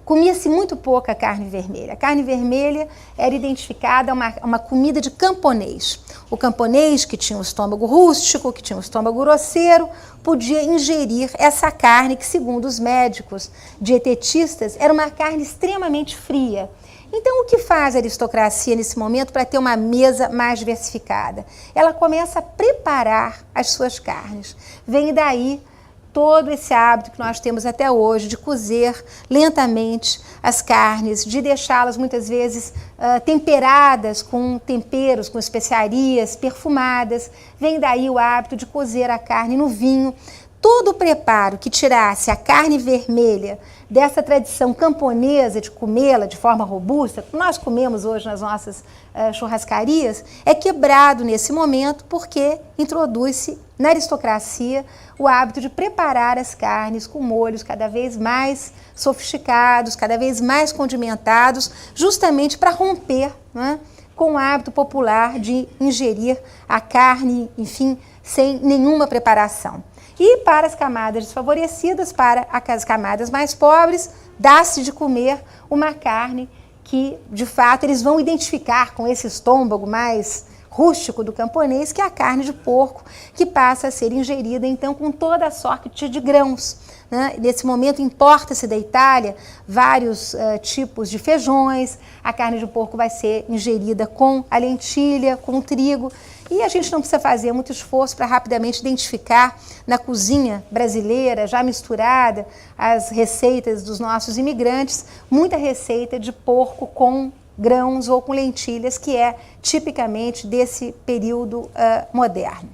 Comia-se muito pouca carne vermelha. A carne vermelha era identificada a uma comida de camponês. O camponês, que tinha um estômago rústico, que tinha um estômago grosseiro, podia ingerir essa carne que, segundo os médicos dietetistas, era uma carne extremamente fria. Então, o que faz a aristocracia nesse momento para ter uma mesa mais diversificada? Ela começa a preparar as suas carnes. Vem daí todo esse hábito que nós temos até hoje de cozer lentamente as carnes, de deixá-las muitas vezes temperadas com temperos, com especiarias, perfumadas. Vem daí o hábito de cozer a carne no vinho. todo o preparo que tirasse a carne vermelha dessa tradição camponesa de comê-la de forma robusta, que nós comemos hoje nas nossas churrascarias, é quebrado nesse momento porque introduz-se na aristocracia o hábito de preparar as carnes com molhos cada vez mais sofisticados, cada vez mais condimentados, justamente para romper, né, com o hábito popular de ingerir a carne, enfim, sem nenhuma preparação. E para as camadas desfavorecidas, para as camadas mais pobres, dá-se de comer uma carne que, de fato, eles vão identificar com esse estômago mais rústico do camponês, que é a carne de porco, que passa a ser ingerida, então, com toda a sorte de grãos. Né? Nesse momento, importa-se da Itália vários tipos de feijões, a carne de porco vai ser ingerida com a lentilha, com o trigo, e a gente não precisa fazer muito esforço para rapidamente identificar na cozinha brasileira, já misturada, as receitas dos nossos imigrantes, muita receita de porco com grãos ou com lentilhas, que é tipicamente desse período moderno.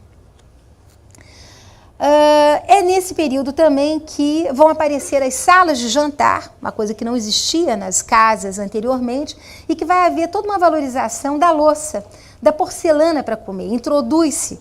É nesse período também que vão aparecer as salas de jantar, uma coisa que não existia nas casas anteriormente, e que vai haver toda uma valorização da louça, da porcelana para comer. Introduz-se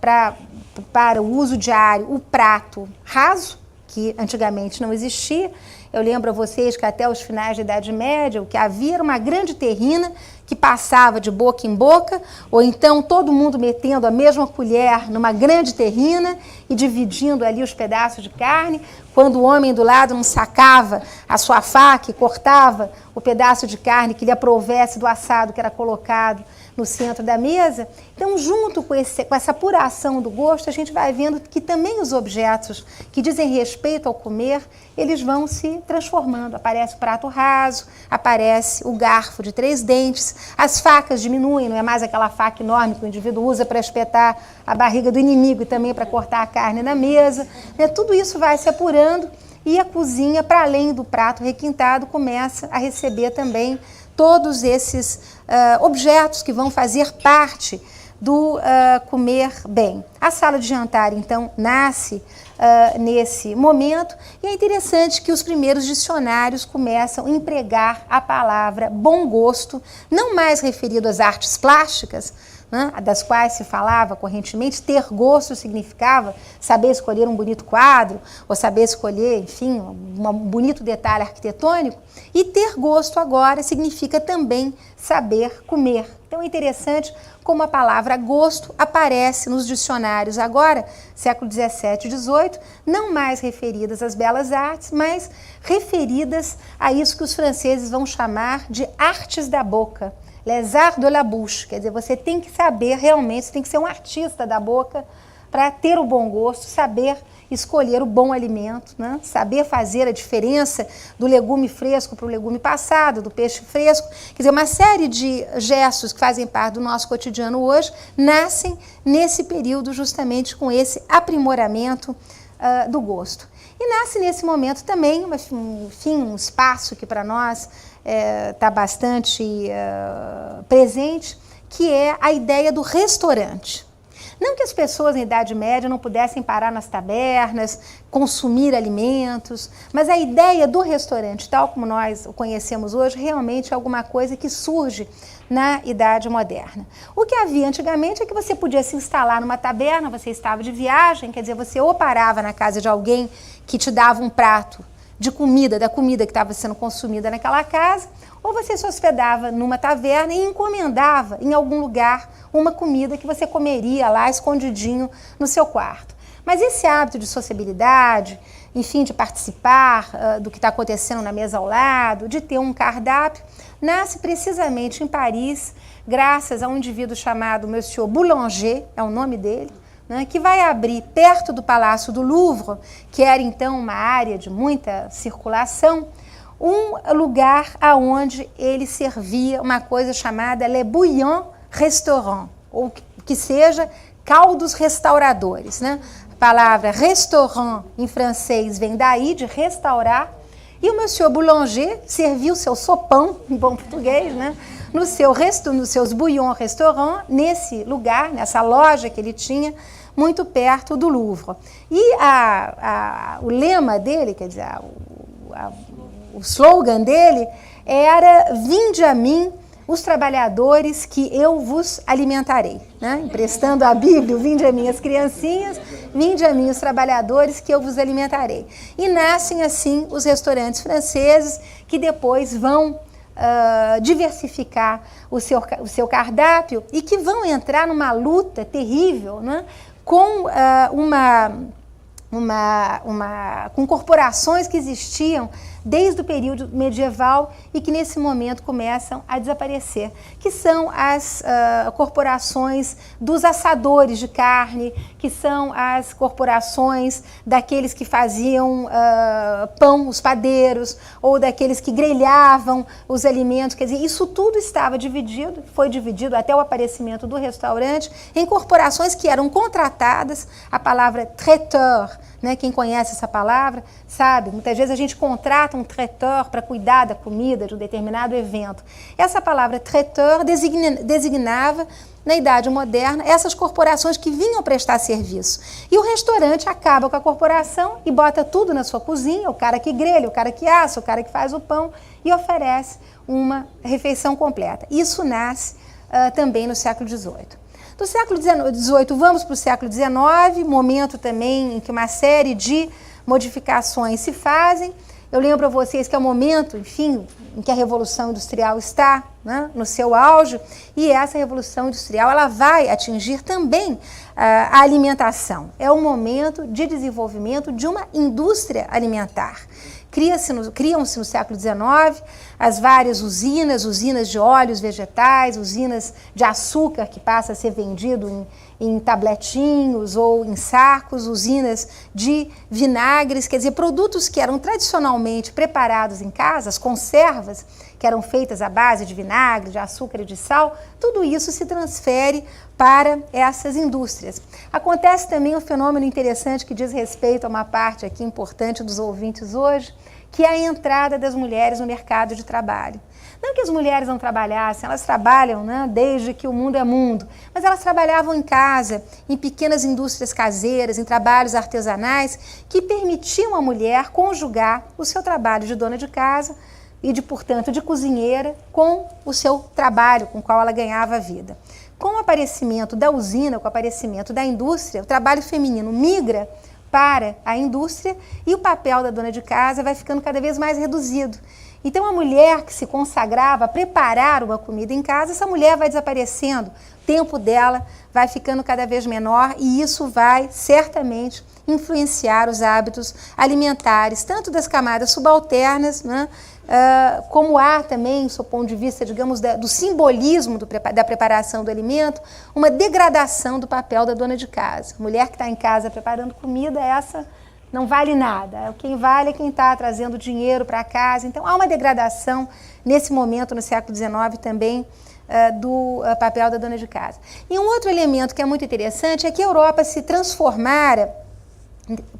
para o uso diário o prato raso, que antigamente não existia. Eu lembro a vocês que até os finais da Idade Média, o que havia era uma grande terrina que passava de boca em boca, ou então todo mundo metendo a mesma colher numa grande terrina e dividindo ali os pedaços de carne. Quando o homem do lado não sacava a sua faca e cortava o pedaço de carne que lhe aprovesse do assado que era colocado no centro da mesa. Então, junto com essa apuração do gosto, a gente vai vendo que também os objetos que dizem respeito ao comer, eles vão se transformando. Aparece o prato raso, aparece o garfo de 3 dentes, as facas diminuem, não é mais aquela faca enorme que o indivíduo usa para espetar a barriga do inimigo e também para cortar a carne na mesa. Tudo isso vai se apurando e a cozinha, para além do prato requintado, começa a receber também todos esses objetos que vão fazer parte do comer bem. A sala de jantar, então, nasce nesse momento, e é interessante que os primeiros dicionários começam a empregar a palavra bom gosto, não mais referido às artes plásticas, né, das quais se falava correntemente. Ter gosto significava saber escolher um bonito quadro, ou saber escolher, enfim, um bonito detalhe arquitetônico, e ter gosto agora significa também saber comer. Então é interessante como a palavra gosto aparece nos dicionários agora, século XVII e XVIII, não mais referidas às belas artes, mas referidas a isso que os franceses vão chamar de artes da boca, les arts de la bouche, quer dizer, você tem que saber realmente, você tem que ser um artista da boca para ter o bom gosto, saber escolher o bom alimento, né? Saber fazer a diferença do legume fresco para o legume passado, do peixe fresco. Quer dizer, uma série de gestos que fazem parte do nosso cotidiano hoje nascem nesse período justamente com esse aprimoramento do gosto. E nasce nesse momento também, enfim, um espaço que para nós está bastante presente, que é a ideia do restaurante. Não que as pessoas na Idade Média não pudessem parar nas tabernas, consumir alimentos, mas a ideia do restaurante, tal como nós o conhecemos hoje, realmente é alguma coisa que surge na Idade Moderna. O que havia antigamente é que você podia se instalar numa taberna, você estava de viagem, quer dizer, você ou parava na casa de alguém que te dava um prato de comida, da comida que estava sendo consumida naquela casa, ou você se hospedava numa taverna e encomendava em algum lugar uma comida que você comeria lá escondidinho no seu quarto. Mas esse hábito de sociabilidade, enfim, de participar do que está acontecendo na mesa ao lado, de ter um cardápio, nasce precisamente em Paris, graças a um indivíduo chamado Monsieur Boulanger, é o nome dele, né, que vai abrir perto do Palácio do Louvre, que era então uma área de muita circulação, um lugar aonde ele servia uma coisa chamada Le Bouillon Restaurant, ou que seja caldos restauradores, né? A palavra restaurant em francês vem daí, de restaurar, e o Monsieur Boulanger serviu seu sopão, em bom português, né? Nos seus bouillon restaurant, nesse lugar, nessa loja que ele tinha, muito perto do Louvre. E o lema dele, quer dizer, o slogan dele era: vinde a mim os trabalhadores que eu vos alimentarei, né? Emprestando a Bíblia, vinde a mim as criancinhas, vinde a mim os trabalhadores que eu vos alimentarei. E nascem assim os restaurantes franceses, que depois vão diversificar o seu cardápio e que vão entrar numa luta terrível, né? Com com corporações que existiam desde o período medieval e que nesse momento começam a desaparecer, que são as corporações dos assadores de carne, que são as corporações daqueles que faziam pão, os padeiros, ou daqueles que grelhavam os alimentos. Quer dizer, isso tudo estava dividido, foi dividido até o aparecimento do restaurante, em corporações que eram contratadas. A palavra traiteur, né, quem conhece essa palavra sabe, muitas vezes a gente contrata um traiteur para cuidar da comida de um determinado evento. Essa palavra traiteur designava, na Idade Moderna, essas corporações que vinham prestar serviço. E o restaurante acaba com a corporação e bota tudo na sua cozinha, o cara que grelha, o cara que assa, o cara que faz o pão, e oferece uma refeição completa. Isso nasce também no século XVIII. Do século XVIII, vamos para o século XIX, momento também em que uma série de modificações se fazem. Eu lembro a vocês que é o momento, enfim, em que a Revolução Industrial está, né, no seu auge, e essa Revolução Industrial ela vai atingir também a alimentação. É o momento de desenvolvimento de uma indústria alimentar. Criam-se no século XIX as várias usinas de óleos vegetais, usinas de açúcar que passa a ser vendido em tabletinhos ou em sacos, usinas de vinagres, quer dizer, produtos que eram tradicionalmente preparados em casa, as conservas que eram feitas à base de vinagre, de açúcar e de sal, tudo isso se transfere para essas indústrias. Acontece também um fenômeno interessante que diz respeito a uma parte aqui importante dos ouvintes hoje, que é a entrada das mulheres no mercado de trabalho. Não que as mulheres não trabalhassem, elas trabalham, né, desde que o mundo é mundo, mas elas trabalhavam em casa, em pequenas indústrias caseiras, em trabalhos artesanais, que permitiam à mulher conjugar o seu trabalho de dona de casa e, portanto, de cozinheira com o seu trabalho com o qual ela ganhava a vida. Com o aparecimento da usina, com o aparecimento da indústria, o trabalho feminino migra para a indústria e o papel da dona de casa vai ficando cada vez mais reduzido. Então, a mulher que se consagrava a preparar uma comida em casa, essa mulher vai desaparecendo, o tempo dela vai ficando cada vez menor e isso vai certamente influenciar os hábitos alimentares, tanto das camadas subalternas, né, como há também, do ponto de vista, digamos, do simbolismo da preparação do alimento, uma degradação do papel da dona de casa. A mulher que está em casa preparando comida, essa não vale nada. Quem vale é quem está trazendo dinheiro para casa. Então, há uma degradação nesse momento, no século XIX também, do papel da dona de casa. E um outro elemento que é muito interessante é que a Europa se transformara,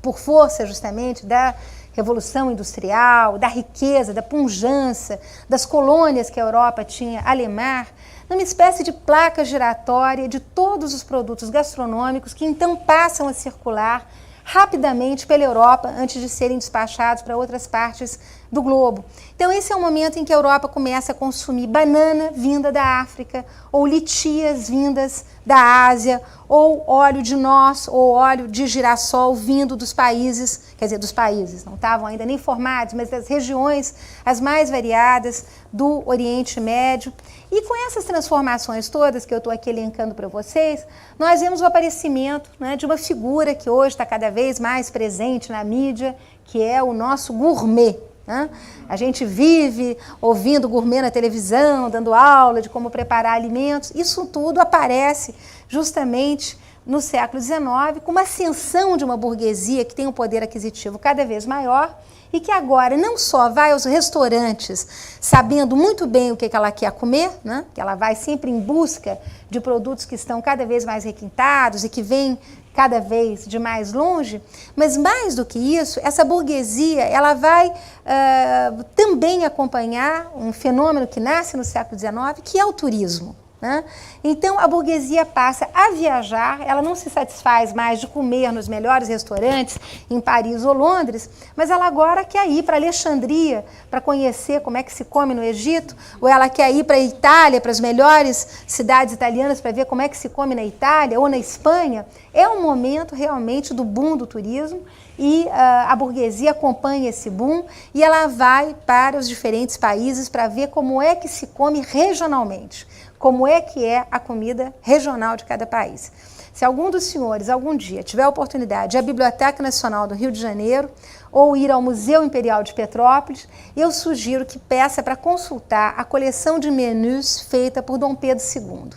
por força justamente da Revolução Industrial, da riqueza, da pujança, das colônias que a Europa tinha a lemar, numa espécie de placa giratória de todos os produtos gastronômicos que então passam a circular rapidamente pela Europa antes de serem despachados para outras partes do globo. Então esse é o momento em que a Europa começa a consumir banana vinda da África, ou litias vindas da Ásia, ou óleo de noz, ou óleo de girassol vindo dos países, quer dizer, dos países, não estavam ainda nem formados, mas das regiões as mais variadas do Oriente Médio. E com essas transformações todas que eu estou aqui elencando para vocês, nós vemos o aparecimento, né, de uma figura que hoje está cada vez mais presente na mídia, que é o nosso gourmet. Né? A gente vive ouvindo gourmet na televisão, dando aula de como preparar alimentos. Isso tudo aparece justamente no século XIX, com uma ascensão de uma burguesia que tem um poder aquisitivo cada vez maior e que agora não só vai aos restaurantes sabendo muito bem o que ela quer comer, né? Que ela vai sempre em busca de produtos que estão cada vez mais requintados e que vêm cada vez de mais longe, mas mais do que isso, essa burguesia ela vai também acompanhar um fenômeno que nasce no século XIX, que é o turismo. né? Então a burguesia passa a viajar, ela não se satisfaz mais de comer nos melhores restaurantes em Paris ou Londres, mas ela agora quer ir para Alexandria para conhecer como é que se come no Egito, ou ela quer ir para a Itália, para as melhores cidades italianas para ver como é que se come na Itália ou na Espanha. É um momento realmente do boom do turismo e a burguesia acompanha esse boom e ela vai para os diferentes países para ver como é que se come regionalmente, como é que é a comida regional de cada país. Se algum dos senhores, algum dia, tiver a oportunidade de ir à Biblioteca Nacional do Rio de Janeiro ou ir ao Museu Imperial de Petrópolis, eu sugiro que peça para consultar a coleção de menus feita por Dom Pedro II.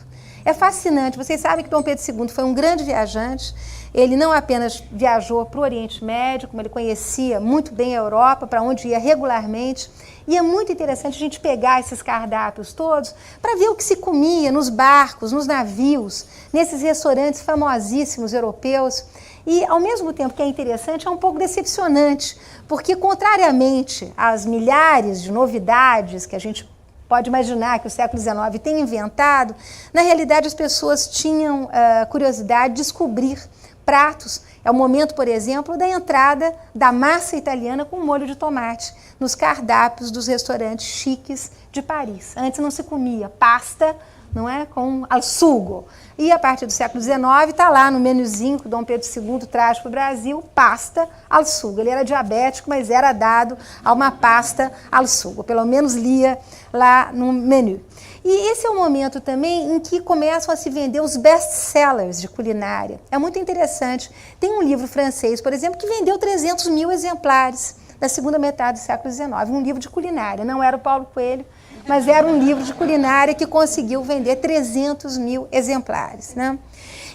É fascinante, vocês sabem que Dom Pedro II foi um grande viajante, ele não apenas viajou para o Oriente Médio, como ele conhecia muito bem a Europa, para onde ia regularmente, e é muito interessante a gente pegar esses cardápios todos para ver o que se comia nos barcos, nos navios, nesses restaurantes famosíssimos europeus. E, ao mesmo tempo que é interessante, é um pouco decepcionante, porque, contrariamente às milhares de novidades que a gente pode imaginar que o século XIX tem inventado, na realidade as pessoas tinham curiosidade de descobrir pratos. É o momento, por exemplo, da entrada da massa italiana com molho de tomate nos cardápios dos restaurantes chiques de Paris. Antes não se comia pasta, não é, com al sugo. E a partir do século XIX está lá no menuzinho que o Dom Pedro II traz para o Brasil, pasta al sugo. Ele era diabético, mas era dado a uma pasta al sugo, pelo menos lia lá no menu. E esse é o momento também em que começam a se vender os best-sellers de culinária. É muito interessante. Tem um livro francês, por exemplo, que vendeu 300 mil exemplares na segunda metade do século XIX. Um livro de culinária. Não era o Paulo Coelho, mas era um livro de culinária que conseguiu vender 300 mil exemplares, né?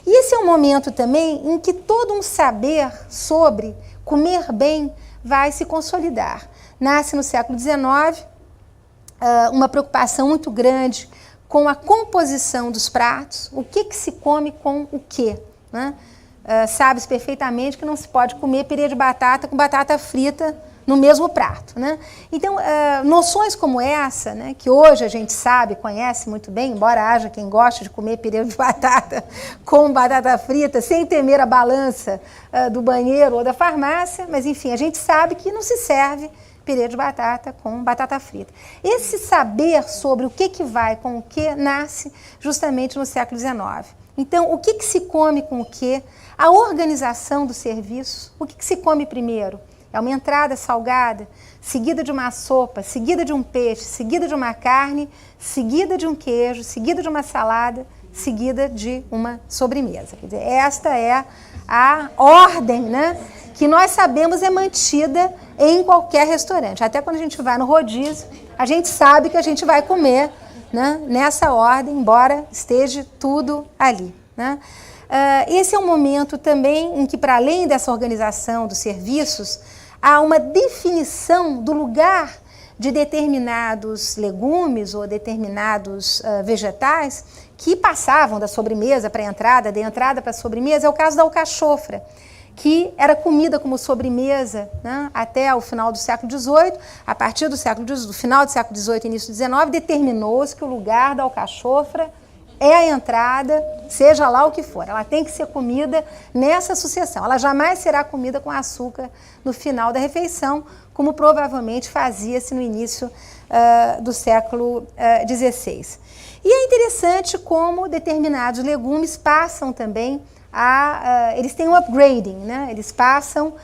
E esse é um momento também em que todo um saber sobre comer bem vai se consolidar. Nasce no século XIX uma preocupação muito grande com a composição dos pratos, o que se come com o quê, né? Sabe-se perfeitamente que não se pode comer pirê de batata com batata frita no mesmo prato, né? Então, noções como essa, né, que hoje a gente sabe, conhece muito bem, embora haja quem goste de comer pirê de batata com batata frita, sem temer a balança do banheiro ou da farmácia, mas enfim, a gente sabe que não se serve pirê de batata com batata frita. Esse saber sobre o que vai com o que nasce justamente no século XIX. Então, o que se come com o que, a organização do serviço, o que se come primeiro? É uma entrada salgada, seguida de uma sopa, seguida de um peixe, seguida de uma carne, seguida de um queijo, seguida de uma salada, seguida de uma sobremesa. Quer dizer, esta é a ordem, né, que nós sabemos é mantida em qualquer restaurante. Até quando a gente vai no rodízio, a gente sabe que a gente vai comer, né, nessa ordem, embora esteja tudo ali, né? Esse é um momento também em que, para além dessa organização dos serviços, há uma definição do lugar de determinados legumes ou determinados vegetais que passavam da sobremesa para a entrada, da entrada para a sobremesa. É o caso da alcachofra, que era comida como sobremesa, né, até o final do século XVIII. A partir do final do século XVIII e início do XIX, determinou-se que o lugar da alcachofra é a entrada, seja lá o que for. Ela tem que ser comida nessa sucessão. Ela jamais será comida com açúcar no final da refeição, como provavelmente fazia-se no início do século XVI. E é interessante como determinados legumes passam também eles têm um upgrading, né? Eles passam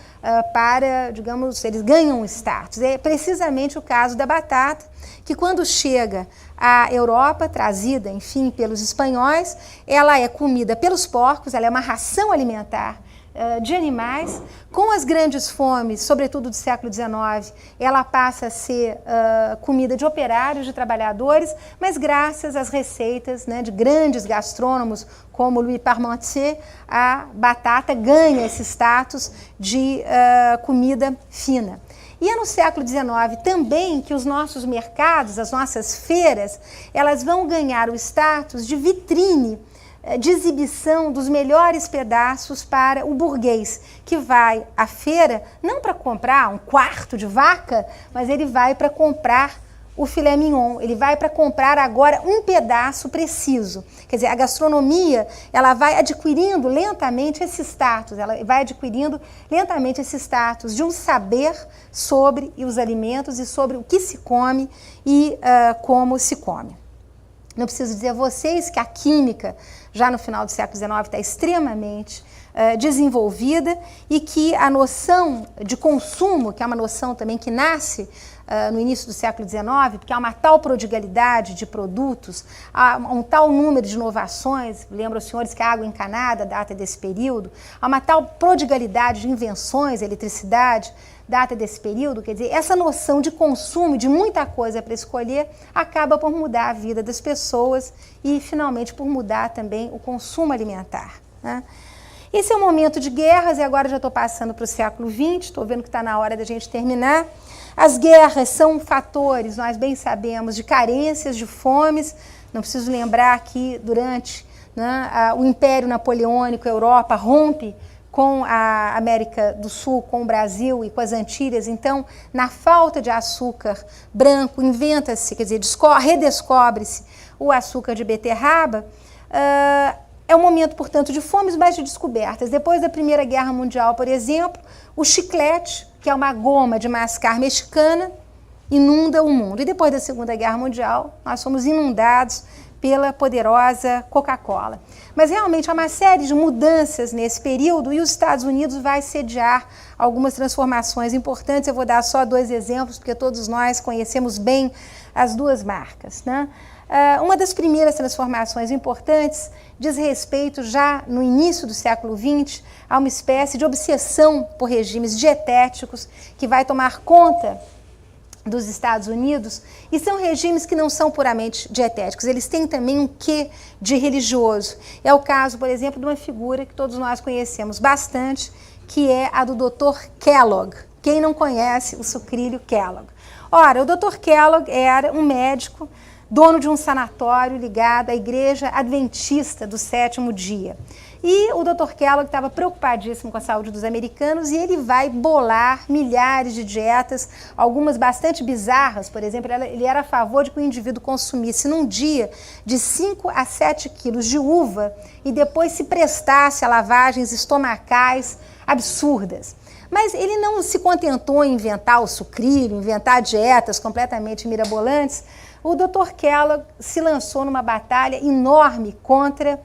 para, digamos, eles ganham um status. É precisamente o caso da batata, que quando chega à Europa, trazida, enfim, pelos espanhóis, ela é comida pelos porcos, ela é uma ração alimentar de animais. Com as grandes fomes, sobretudo do século XIX, ela passa a ser comida de operários, de trabalhadores, mas graças às receitas, né, de grandes gastrônomos como Louis Parmentier, a batata ganha esse status de comida fina. E é no século XIX também que os nossos mercados, as nossas feiras, elas vão ganhar o status de vitrine, de exibição dos melhores pedaços para o burguês, que vai à feira não para comprar um quarto de vaca, mas ele vai para comprar o filé mignon, ele vai para comprar agora um pedaço preciso. Quer dizer, a gastronomia, ela vai adquirindo lentamente esse status, de um saber sobre os alimentos e sobre o que se come e como se come. Não preciso dizer a vocês que a química, já no final do século XIX, está extremamente desenvolvida e que a noção de consumo, que é uma noção também que nasce no início do século XIX, porque há uma tal prodigalidade de produtos, há um tal número de inovações, lembro aos senhores que a água encanada data desse período, há uma tal prodigalidade de invenções, eletricidade, data desse período, quer dizer, essa noção de consumo, de muita coisa para escolher, acaba por mudar a vida das pessoas e, finalmente, por mudar também o consumo alimentar, né? Esse é um momento de guerras, e agora já estou passando para o século XX, estou vendo que está na hora da gente terminar. As guerras são fatores, nós bem sabemos, de carências, de fomes. Não preciso lembrar que durante o Império Napoleônico, a Europa rompe com a América do Sul, com o Brasil e com as Antilhas. Então, na falta de açúcar branco, inventa-se, quer dizer, redescobre-se o açúcar de beterraba. É um momento, portanto, de fomes, mas de descobertas. Depois da Primeira Guerra Mundial, por exemplo, o chiclete, que é uma goma de mascar mexicana, inunda o mundo. E depois da Segunda Guerra Mundial, nós somos inundados pela poderosa Coca-Cola. Mas realmente há uma série de mudanças nesse período e os Estados Unidos vai sediar algumas transformações importantes. Eu vou dar só 2 exemplos, porque todos nós conhecemos bem as duas marcas, né? Uma das primeiras transformações importantes diz respeito, já no início do século XX, a uma espécie de obsessão por regimes dietéticos que vai tomar conta dos Estados Unidos, e são regimes que não são puramente dietéticos, eles têm também um quê de religioso. É o caso, por exemplo, de uma figura que todos nós conhecemos bastante, que é a do Dr. Kellogg. Quem não conhece o sucrilho Kellogg? Ora, o Dr. Kellogg era um médico, dono de um sanatório ligado à Igreja Adventista do Sétimo Dia. E o Dr. Kellogg estava preocupadíssimo com a saúde dos americanos e ele vai bolar milhares de dietas, algumas bastante bizarras. Por exemplo, ele era a favor de que o indivíduo consumisse num dia de 5 a 7 quilos de uva e depois se prestasse a lavagens estomacais absurdas. Mas ele não se contentou em inventar o sucrilho, inventar dietas completamente mirabolantes. O Dr. Kellogg se lançou numa batalha enorme contra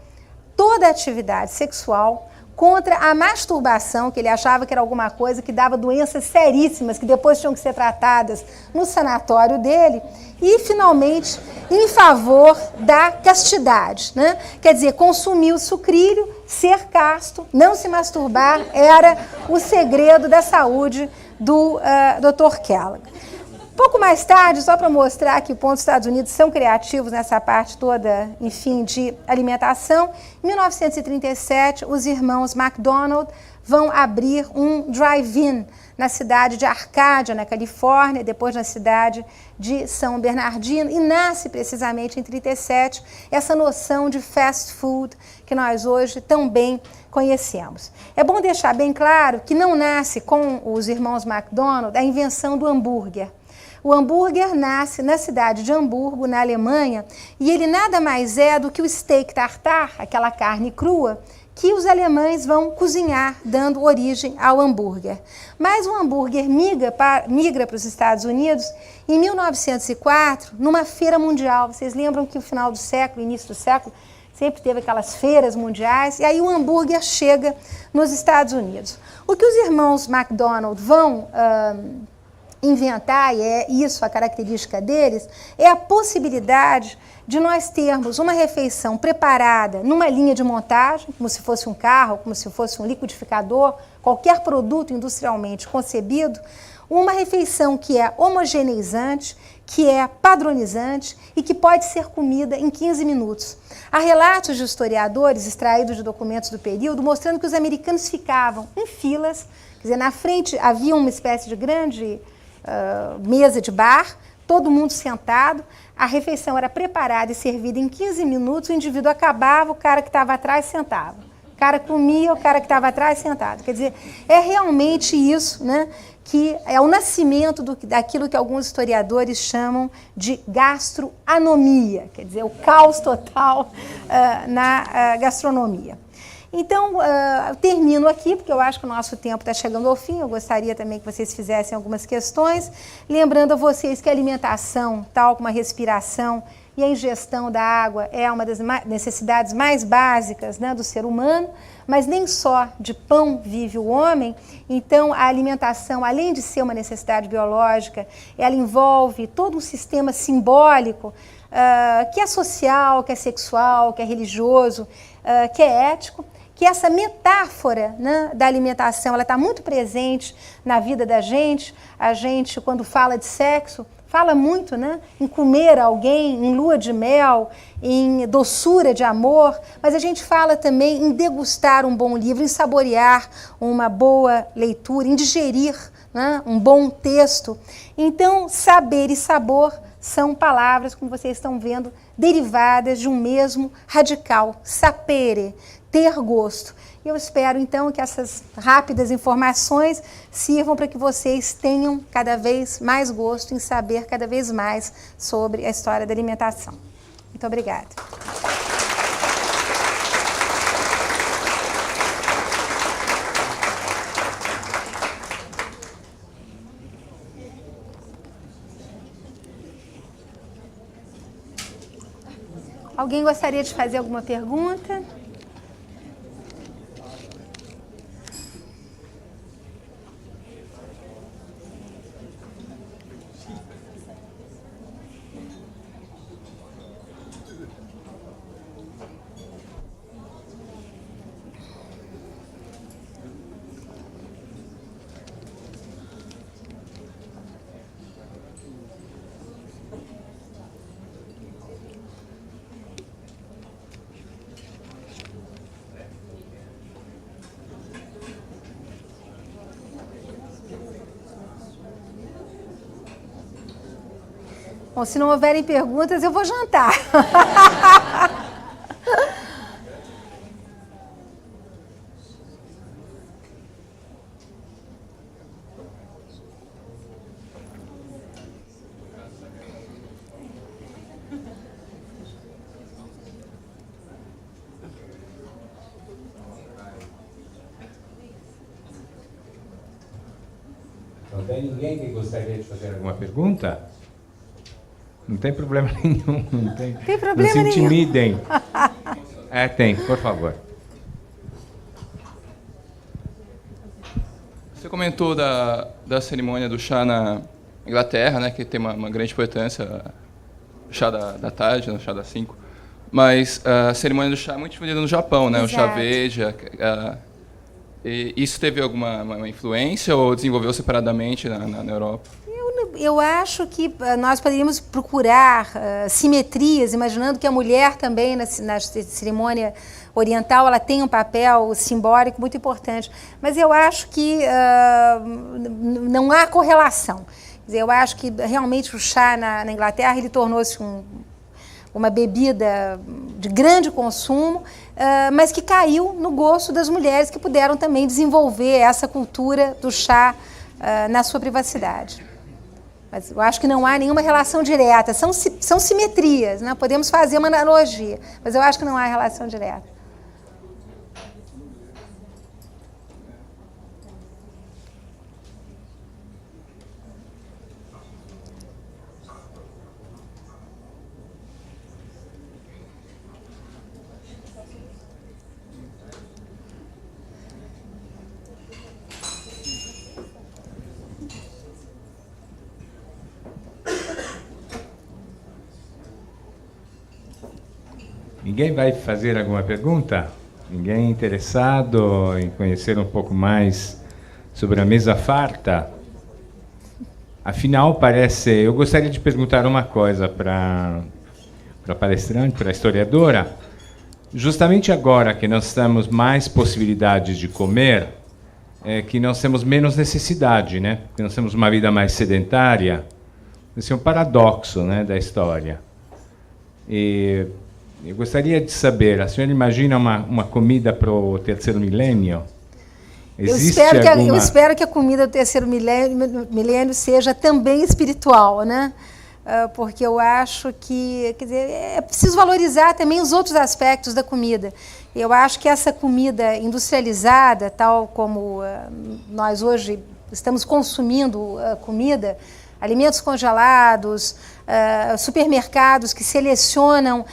toda a atividade sexual, contra a masturbação, que ele achava que era alguma coisa que dava doenças seríssimas, que depois tinham que ser tratadas no sanatório dele, e, finalmente, em favor da castidade, né? Quer dizer, consumir o sucrilho, ser casto, não se masturbar, era o segredo da saúde do Dr. Kellogg. Pouco mais tarde, só para mostrar que os Estados Unidos são criativos nessa parte toda, enfim, de alimentação, em 1937, os irmãos McDonald vão abrir um drive-in na cidade de Arcádia, na Califórnia, depois na cidade de São Bernardino, e nasce precisamente em 1937 essa noção de fast food que nós hoje tão bem conhecemos. É bom deixar bem claro que não nasce com os irmãos McDonald a invenção do hambúrguer. O hambúrguer nasce na cidade de Hamburgo, na Alemanha, e ele nada mais é do que o steak tartare, aquela carne crua, que os alemães vão cozinhar, dando origem ao hambúrguer. Mas o hambúrguer migra para os Estados Unidos em 1904, numa feira mundial. Vocês lembram que no final do século, início do século, sempre teve aquelas feiras mundiais, e aí o hambúrguer chega nos Estados Unidos. O que os irmãos McDonald vão inventar, e é isso a característica deles, é a possibilidade de nós termos uma refeição preparada numa linha de montagem, como se fosse um carro, como se fosse um liquidificador, qualquer produto industrialmente concebido, uma refeição que é homogeneizante, que é padronizante e que pode ser comida em 15 minutos. Há relatos de historiadores extraídos de documentos do período mostrando que os americanos ficavam em filas, quer dizer, na frente havia uma espécie de grande mesa de bar, todo mundo sentado, a refeição era preparada e servida em 15 minutos, o indivíduo acabava, o cara que estava atrás sentava. O cara comia, o cara que estava atrás sentado. Quer dizer, é realmente isso, né, que é o nascimento daquilo que alguns historiadores chamam de gastroanomia, quer dizer, o caos total na gastronomia. Então, eu termino aqui, porque eu acho que o nosso tempo está chegando ao fim. Eu gostaria também que vocês fizessem algumas questões, lembrando a vocês que a alimentação, tal como a respiração e a ingestão da água, é uma das necessidades mais básicas, né, do ser humano, mas nem só de pão vive o homem. Então, a alimentação, além de ser uma necessidade biológica, ela envolve todo um sistema simbólico, que é social, que é sexual, que é religioso, que é ético, que essa metáfora, né, da alimentação, ela está muito presente na vida da gente. A gente, quando fala de sexo, fala muito, né, em comer alguém, em lua de mel, em doçura de amor, mas a gente fala também em degustar um bom livro, em saborear uma boa leitura, em digerir, né, um bom texto. Então, saber e sabor são palavras, como vocês estão vendo, derivadas de um mesmo radical, sapere, ter gosto. E eu espero, então, que essas rápidas informações sirvam para que vocês tenham cada vez mais gosto em saber cada vez mais sobre a história da alimentação. Muito obrigada. Alguém gostaria de fazer alguma pergunta? Bom, se não houverem perguntas, eu vou jantar. Não tem ninguém que gostaria de fazer alguma pergunta? Não tem problema nenhum. Tem problema nenhum. Não se nenhum. intimidem. Tem, por favor. Você comentou da cerimônia do chá na Inglaterra, né, que tem uma grande importância, o chá da tarde, o chá das 5. Mas a cerimônia do chá é muito difundida no Japão, né? Exato. O chá verde. E isso teve alguma influência ou desenvolveu separadamente na Europa? Eu acho que nós poderíamos procurar simetrias, imaginando que a mulher também, na cerimônia oriental, ela tem um papel simbólico muito importante. Mas eu acho que não há correlação. Quer dizer, eu acho que realmente o chá na Inglaterra ele tornou-se uma bebida de grande consumo, mas que caiu no gosto das mulheres, que puderam também desenvolver essa cultura do chá na sua privacidade. Mas eu acho que não há nenhuma relação direta, são simetrias, né? Podemos fazer uma analogia, mas eu acho que não há relação direta. Ninguém vai fazer alguma pergunta? Ninguém interessado em conhecer um pouco mais sobre a mesa farta? Afinal, eu gostaria de perguntar uma coisa para a palestrante, para a historiadora. Justamente agora que nós temos mais possibilidades de comer, que nós temos menos necessidade, né? Que nós temos uma vida mais sedentária. Esse é um paradoxo, né, da história. Eu gostaria de saber, a senhora imagina uma comida para o terceiro milênio? Eu espero que a comida do terceiro milênio seja também espiritual, né? Porque eu acho que, quer dizer, é preciso valorizar também os outros aspectos da comida. Eu acho que essa comida industrializada, tal como nós hoje estamos consumindo comida, alimentos congelados, supermercados que selecionam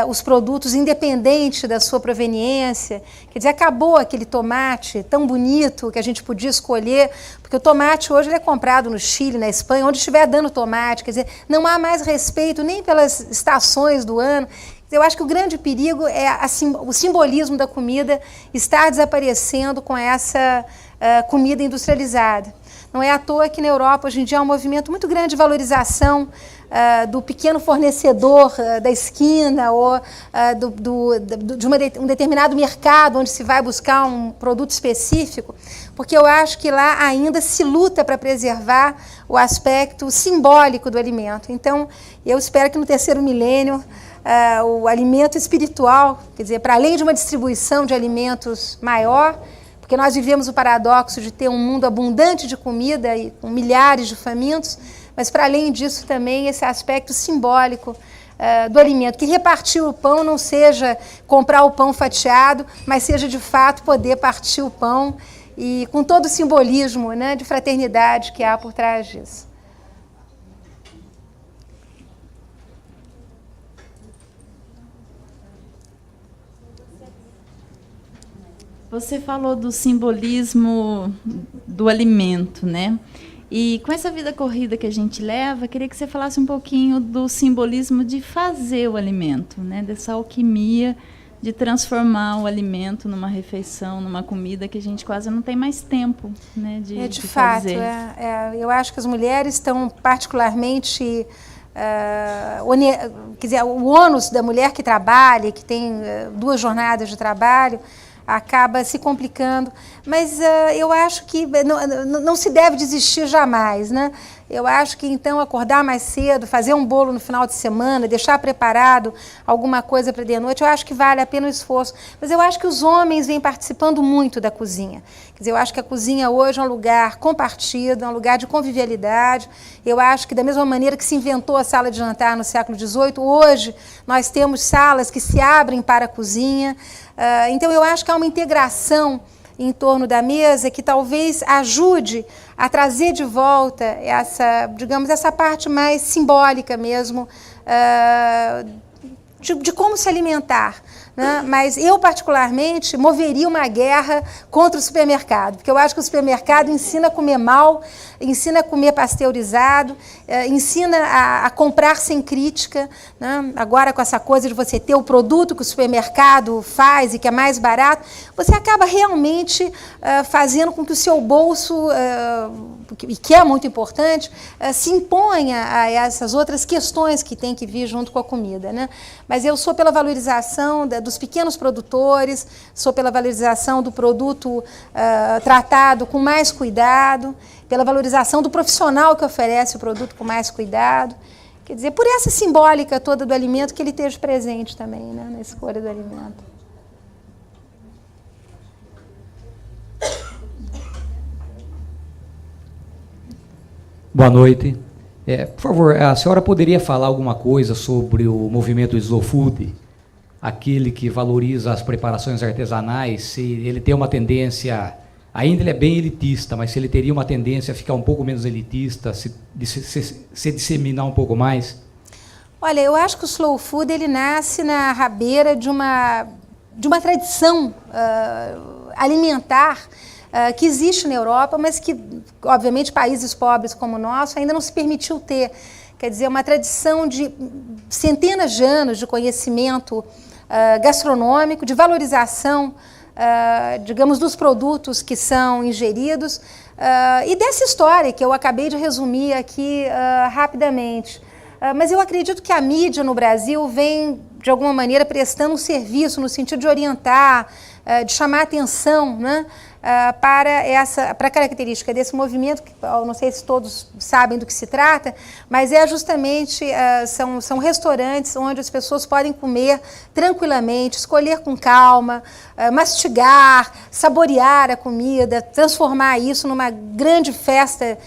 os produtos independente da sua proveniência. Quer dizer, acabou aquele tomate tão bonito que a gente podia escolher, porque o tomate hoje ele é comprado no Chile, na Espanha, onde estiver dando tomate. Quer dizer, não há mais respeito nem pelas estações do ano. Eu acho que o grande perigo é o simbolismo da comida estar desaparecendo com essa comida industrializada. Não é à toa que na Europa hoje em dia há um movimento muito grande de valorização do pequeno fornecedor da esquina ou de um determinado mercado onde se vai buscar um produto específico, porque eu acho que lá ainda se luta para preservar o aspecto simbólico do alimento. Então, eu espero que no terceiro milênio o alimento espiritual, quer dizer, para além de uma distribuição de alimentos maior, porque nós vivemos o paradoxo de ter um mundo abundante de comida e com milhares de famintos, mas para além disso também esse aspecto simbólico do alimento, que repartir o pão não seja comprar o pão fatiado, mas seja de fato poder partir o pão e com todo o simbolismo, né, de fraternidade que há por trás disso. Você falou do simbolismo do alimento, né? E com essa vida corrida que a gente leva, queria que você falasse um pouquinho do simbolismo de fazer o alimento, né? Dessa alquimia de transformar o alimento numa refeição, numa comida que a gente quase não tem mais tempo, né, de fato, fazer. Eu acho que as mulheres estão particularmente... quer dizer, o ônus da mulher que trabalha, que tem 2 jornadas de trabalho, acaba se complicando, mas eu acho que não se deve desistir jamais, né? Eu acho que, então, acordar mais cedo, fazer um bolo no final de semana, deixar preparado alguma coisa para de noite, eu acho que vale a pena o esforço. Mas eu acho que os homens vêm participando muito da cozinha. Quer dizer, eu acho que a cozinha hoje é um lugar compartido, é um lugar de convivialidade. Eu acho que, da mesma maneira que se inventou a sala de jantar no século XVIII, hoje nós temos salas que se abrem para a cozinha. Então, eu acho que há uma integração em torno da mesa que talvez ajude a trazer de volta essa parte mais simbólica mesmo de como se alimentar. Né? Mas eu, particularmente, moveria uma guerra contra o supermercado, porque eu acho que o supermercado ensina a comer mal, ensina a comer pasteurizado, ensina a comprar sem crítica. Né? Agora, com essa coisa de você ter o produto que o supermercado faz e que é mais barato, você acaba realmente fazendo com que o seu bolso, e que é muito importante, se imponha a essas outras questões que tem que vir junto com a comida. Né? Mas eu sou pela valorização dos pequenos produtores, sou pela valorização do produto tratado com mais cuidado, pela valorização do profissional que oferece o produto com mais cuidado. Quer dizer, por essa simbólica toda do alimento, que ele esteja presente também, né, na escolha do alimento. Boa noite. Por favor, a senhora poderia falar alguma coisa sobre o movimento Slow Food, aquele que valoriza as preparações artesanais, se ele tem uma tendência, ainda ele é bem elitista, mas se ele teria uma tendência a ficar um pouco menos elitista, se disseminar um pouco mais? Olha, eu acho que o Slow Food ele nasce na rabeira de uma tradição alimentar que existe na Europa, mas que, obviamente, países pobres como o nosso ainda não se permitiu ter. Quer dizer, uma tradição de centenas de anos de conhecimento gastronômico, de valorização, digamos, dos produtos que são ingeridos, e dessa história que eu acabei de resumir aqui rapidamente. Mas eu acredito que a mídia no Brasil vem, de alguma maneira, prestando um serviço no sentido de orientar, de chamar atenção, né, para a característica desse movimento, que eu não sei se todos sabem do que se trata, mas é justamente, são restaurantes onde as pessoas podem comer tranquilamente, escolher com calma, mastigar, saborear a comida, transformar isso numa grande festa,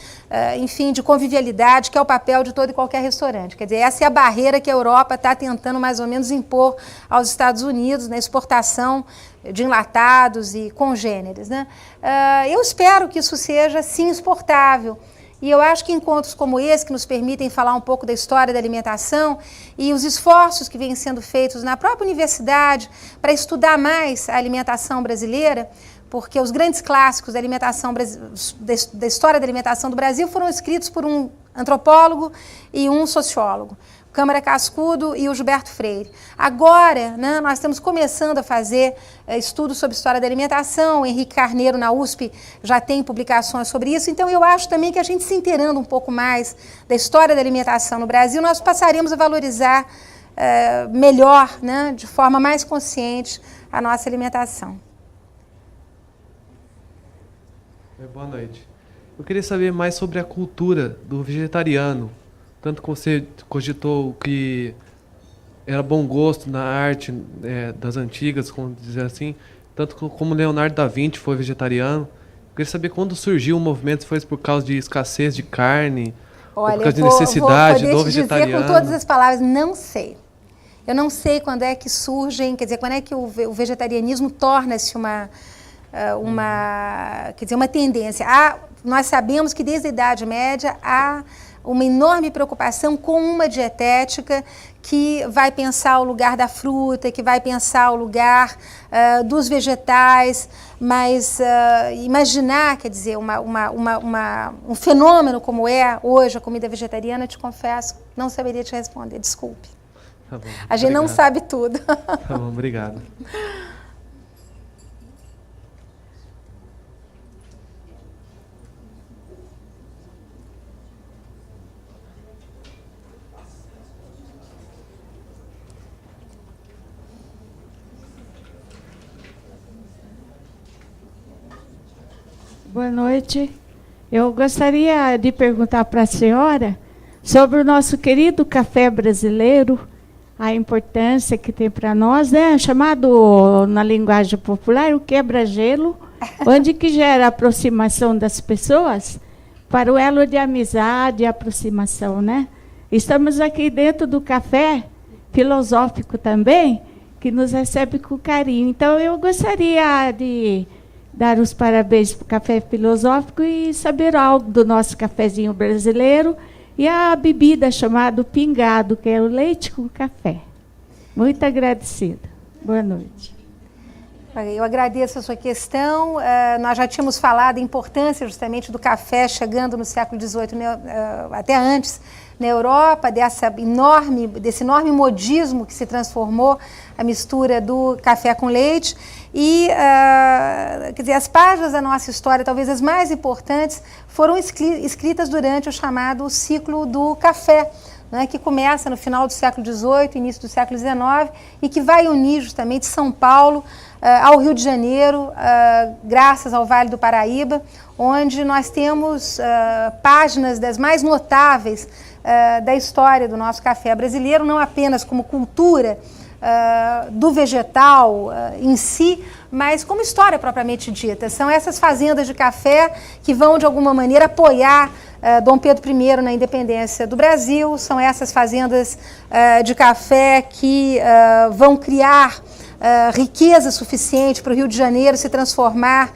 enfim, de convivialidade, que é o papel de todo e qualquer restaurante. Quer dizer, essa é a barreira que a Europa está tentando mais ou menos impor aos Estados Unidos na exportação de enlatados e congêneres, né? Eu espero que isso seja, sim, exportável. E eu acho que encontros como esse, que nos permitem falar um pouco da história da alimentação e os esforços que vêm sendo feitos na própria universidade para estudar mais a alimentação brasileira, porque os grandes clássicos da alimentação, da história da alimentação do Brasil foram escritos por um antropólogo e um sociólogo, Câmara Cascudo e o Gilberto Freire. Agora, né, nós estamos começando a fazer estudos sobre história da alimentação, o Henrique Carneiro, na USP, já tem publicações sobre isso, então eu acho também que a gente se inteirando um pouco mais da história da alimentação no Brasil, nós passaremos a valorizar melhor, né, de forma mais consciente, a nossa alimentação. Boa noite. Eu queria saber mais sobre a cultura do vegetariano. Tanto que você cogitou que era bom gosto na arte das antigas, como dizer assim, tanto como Leonardo da Vinci foi vegetariano. Eu queria saber quando surgiu o movimento, se foi por causa de escassez de carne, ou por causa de necessidade do vegetariano. Dizer com todas as palavras, não sei. Eu não sei quando é que surgem, quer dizer, quando é que o vegetarianismo torna-se uma tendência. Nós sabemos que desde a Idade Média há uma enorme preocupação com uma dietética que vai pensar o lugar da fruta, que vai pensar o lugar dos vegetais, mas imaginar, quer dizer, um fenômeno como é hoje a comida vegetariana, te confesso, não saberia te responder, desculpe. Tá bom, a gente não sabe tudo. Tá bom, obrigado. Boa noite. Eu gostaria de perguntar para a senhora sobre o nosso querido café brasileiro, a importância que tem para nós, né? Chamado na linguagem popular o quebra-gelo, onde que gera a aproximação das pessoas para o elo de amizade e aproximação, né? Estamos aqui dentro do café filosófico também, que nos recebe com carinho. Então, eu gostaria de dar os parabéns para o Café Filosófico e saber algo do nosso cafezinho brasileiro e a bebida chamada pingado, que é o leite com café. Muito agradecida. Boa noite. Eu agradeço a sua questão. Nós já tínhamos falado da importância justamente do café chegando no século XVIII, até antes, na Europa, desse enorme modismo que se transformou a mistura do café com leite. E, quer dizer, as páginas da nossa história, talvez as mais importantes, foram escritas durante o chamado ciclo do café, né, que começa no final do século XVIII, início do século XIX, e que vai unir justamente São Paulo ao Rio de Janeiro, graças ao Vale do Paraíba, onde nós temos páginas das mais notáveis da história do nosso café brasileiro, não apenas como cultura do vegetal em si, mas como história propriamente dita. São essas fazendas de café que vão, de alguma maneira, apoiar Dom Pedro I na independência do Brasil, são essas fazendas de café que vão criar riqueza suficiente para o Rio de Janeiro se transformar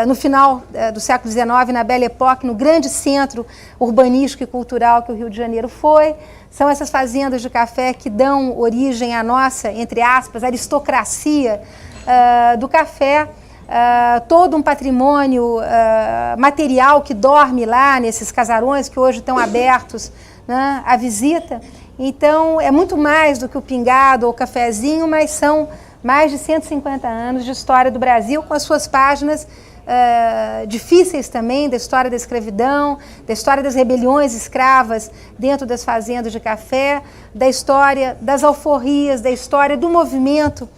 no final do século XIX, na Belle Époque, no grande centro urbanístico e cultural que o Rio de Janeiro foi. São essas fazendas de café que dão origem à nossa, entre aspas, aristocracia do café, todo um patrimônio material que dorme lá nesses casarões que hoje estão abertos, né, à visita. Então, é muito mais do que o pingado ou o cafezinho, mas são mais de 150 anos de história do Brasil, com as suas páginas difíceis também, da história da escravidão, da história das rebeliões escravas dentro das fazendas de café, da história das alforrias, da história do movimento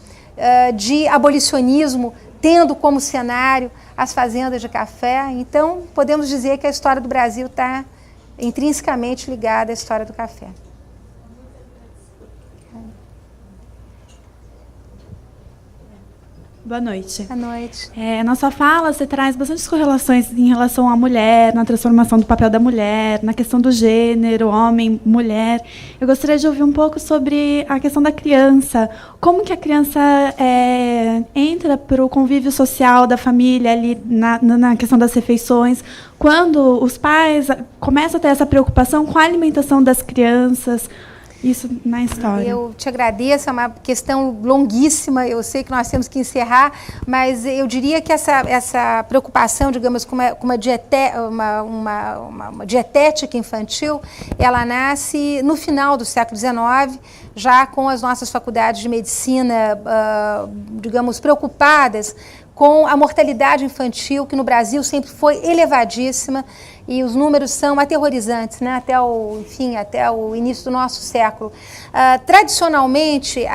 de abolicionismo, tendo como cenário as fazendas de café. Então, podemos dizer que a história do Brasil está intrinsecamente ligada à história do café. Boa noite. Boa noite. Na sua fala, você traz bastante correlações em relação à mulher, na transformação do papel da mulher, na questão do gênero, homem, mulher. Eu gostaria de ouvir um pouco sobre a questão da criança. Como que a criança entra para o convívio social da família, ali na questão das refeições, quando os pais começam a ter essa preocupação com a alimentação das crianças. Isso na história. Eu te agradeço, é uma questão longuíssima, eu sei que nós temos que encerrar, mas eu diria que essa preocupação, digamos, com uma dietética infantil, ela nasce no final do século XIX, já com as nossas faculdades de medicina, digamos, preocupadas com a mortalidade infantil, que no Brasil sempre foi elevadíssima, e os números são aterrorizantes, né? até o início do nosso século. Tradicionalmente,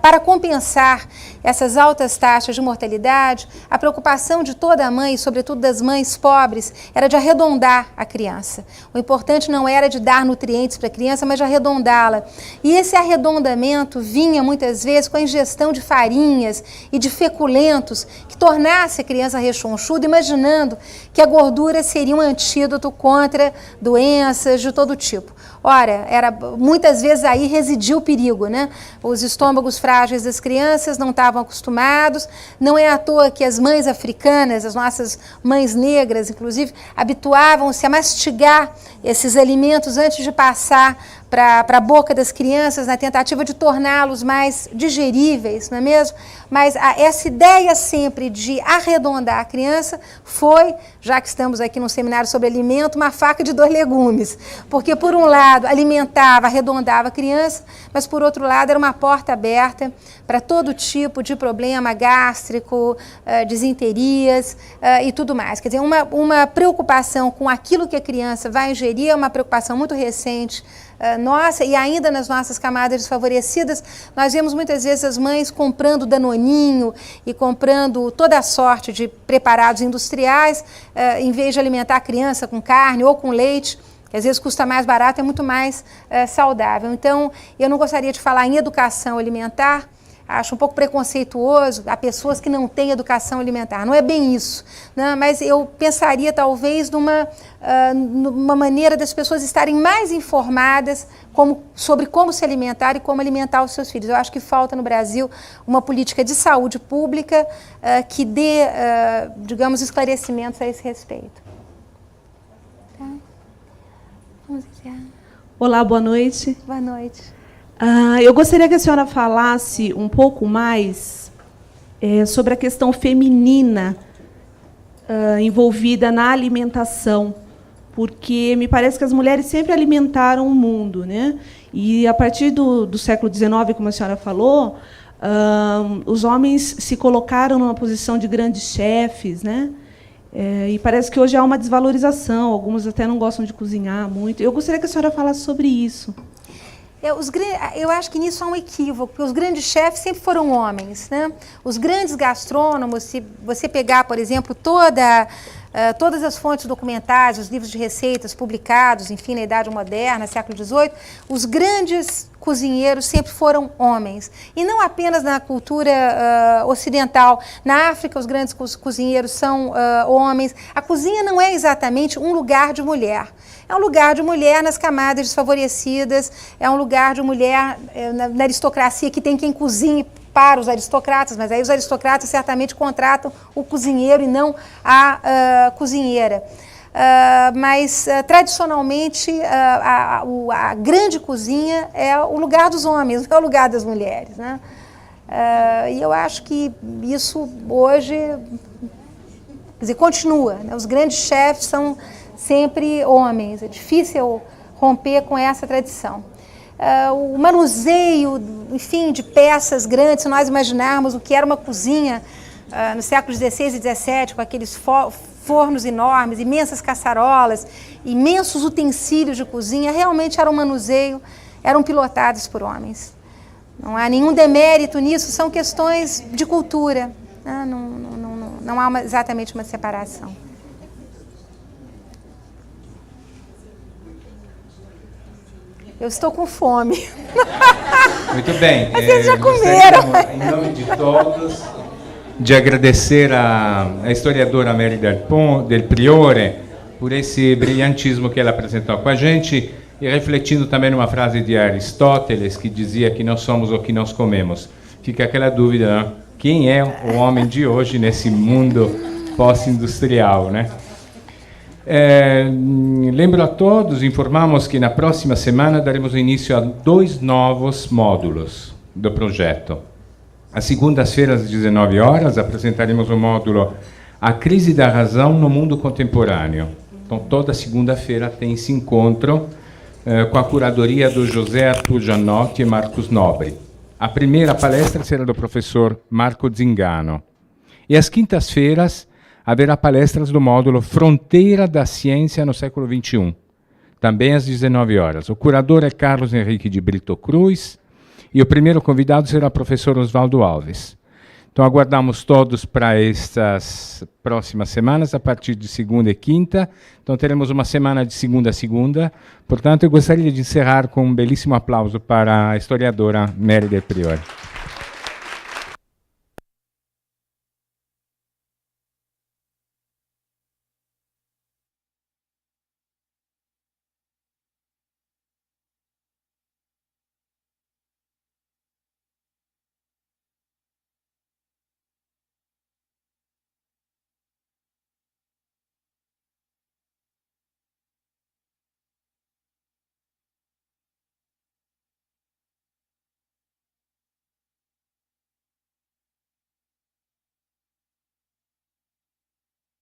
para compensar essas altas taxas de mortalidade, a preocupação de toda mãe, sobretudo das mães pobres, era de arredondar a criança. O importante não era de dar nutrientes para a criança, mas de arredondá-la. E esse arredondamento vinha muitas vezes com a ingestão de farinhas e de feculentos que tornasse a criança rechonchuda, imaginando que a gordura seria um antídoto contra doenças de todo tipo. Ora, muitas vezes aí residia o perigo, né? Os estômagos frágeis das crianças não estavam acostumados, não é à toa que as mães africanas, as nossas mães negras, inclusive, habituavam-se a mastigar esses alimentos antes de passar para a boca das crianças, na tentativa de torná-los mais digeríveis, não é mesmo? Mas essa ideia sempre de arredondar a criança foi, já que estamos aqui num seminário sobre alimento, uma faca de dois legumes. Porque, por um lado, alimentava, arredondava a criança, mas, por outro lado, era uma porta aberta para todo tipo de problema gástrico, disenterias e tudo mais. Quer dizer, uma preocupação com aquilo que a criança vai ingerir é uma preocupação muito recente nossa, e ainda nas nossas camadas desfavorecidas, nós vemos muitas vezes as mães comprando danoninho e comprando toda a sorte de preparados industriais, em vez de alimentar a criança com carne ou com leite, que às vezes custa mais barato, é muito mais saudável. Então, eu não gostaria de falar em educação alimentar, acho um pouco preconceituoso, há pessoas que não têm educação alimentar. Não é bem isso, né? Mas eu pensaria talvez numa maneira das pessoas estarem mais informadas sobre como se alimentar e como alimentar os seus filhos. Eu acho que falta no Brasil uma política de saúde pública que dê, digamos, esclarecimentos a esse respeito. Tá? Vamos encerrar. Olá, boa noite. Boa noite. Eu gostaria que a senhora falasse um pouco mais sobre a questão feminina envolvida na alimentação, porque me parece que as mulheres sempre alimentaram o mundo, né? E, a partir do século XIX, como a senhora falou, os homens se colocaram numa posição de grandes chefes, né? E parece que hoje há uma desvalorização, alguns até não gostam de cozinhar muito. Eu gostaria que a senhora falasse sobre isso. Eu acho que nisso há um equívoco, porque os grandes chefes sempre foram homens, né? Os grandes gastrônomos, se você pegar, por exemplo, todas as fontes documentais, os livros de receitas publicados, enfim, na Idade Moderna, século XVIII, os grandes cozinheiros sempre foram homens. E não apenas na cultura ocidental. Na África, os grandes cozinheiros são homens. A cozinha não é exatamente um lugar de mulher. É um lugar de mulher nas camadas desfavorecidas, é um lugar de mulher na aristocracia que tem quem cozinhe para os aristocratas, mas aí os aristocratas certamente contratam o cozinheiro e não a cozinheira. Mas, tradicionalmente, a grande cozinha é o lugar dos homens, não é o lugar das mulheres, né? E eu acho que isso hoje, quer dizer, continua, né? Os grandes chefes são sempre homens, é difícil romper com essa tradição. O manuseio, enfim, de peças grandes, se nós imaginarmos o que era uma cozinha no século XVI e XVII, com aqueles fornos enormes, imensas caçarolas, imensos utensílios de cozinha, realmente era um manuseio, eram pilotados por homens. Não há nenhum demérito nisso, são questões de cultura. Não há exatamente uma separação. Eu estou com fome. Muito bem. Vocês já comeram. Em nome de todos, de agradecer a historiadora Mary del Priore por esse brilhantismo que ela apresentou com a gente e refletindo também numa frase de Aristóteles que dizia que nós somos o que nós comemos. Fica aquela dúvida, né? Quem é o homem de hoje nesse mundo pós-industrial, né? Lembro a todos, informamos que na próxima semana daremos início a 2 novos módulos do projeto. Às segundas-feiras, às 19 horas, apresentaremos o módulo A Crise da Razão no Mundo Contemporâneo. Então, toda segunda-feira tem esse encontro com a curadoria do José Arthur Giannotti e Marcos Nobre. A primeira palestra será do professor Marco Zingano. E às quintas-feiras haverá palestras do módulo Fronteira da Ciência no século XXI, também às 19 horas. O curador é Carlos Henrique de Brito Cruz e o primeiro convidado será o professor Oswaldo Alves. Então, aguardamos todos para estas próximas semanas, a partir de segunda e quinta. Então, teremos uma semana de segunda a segunda. Portanto, eu gostaria de encerrar com um belíssimo aplauso para a historiadora Mary del Priore.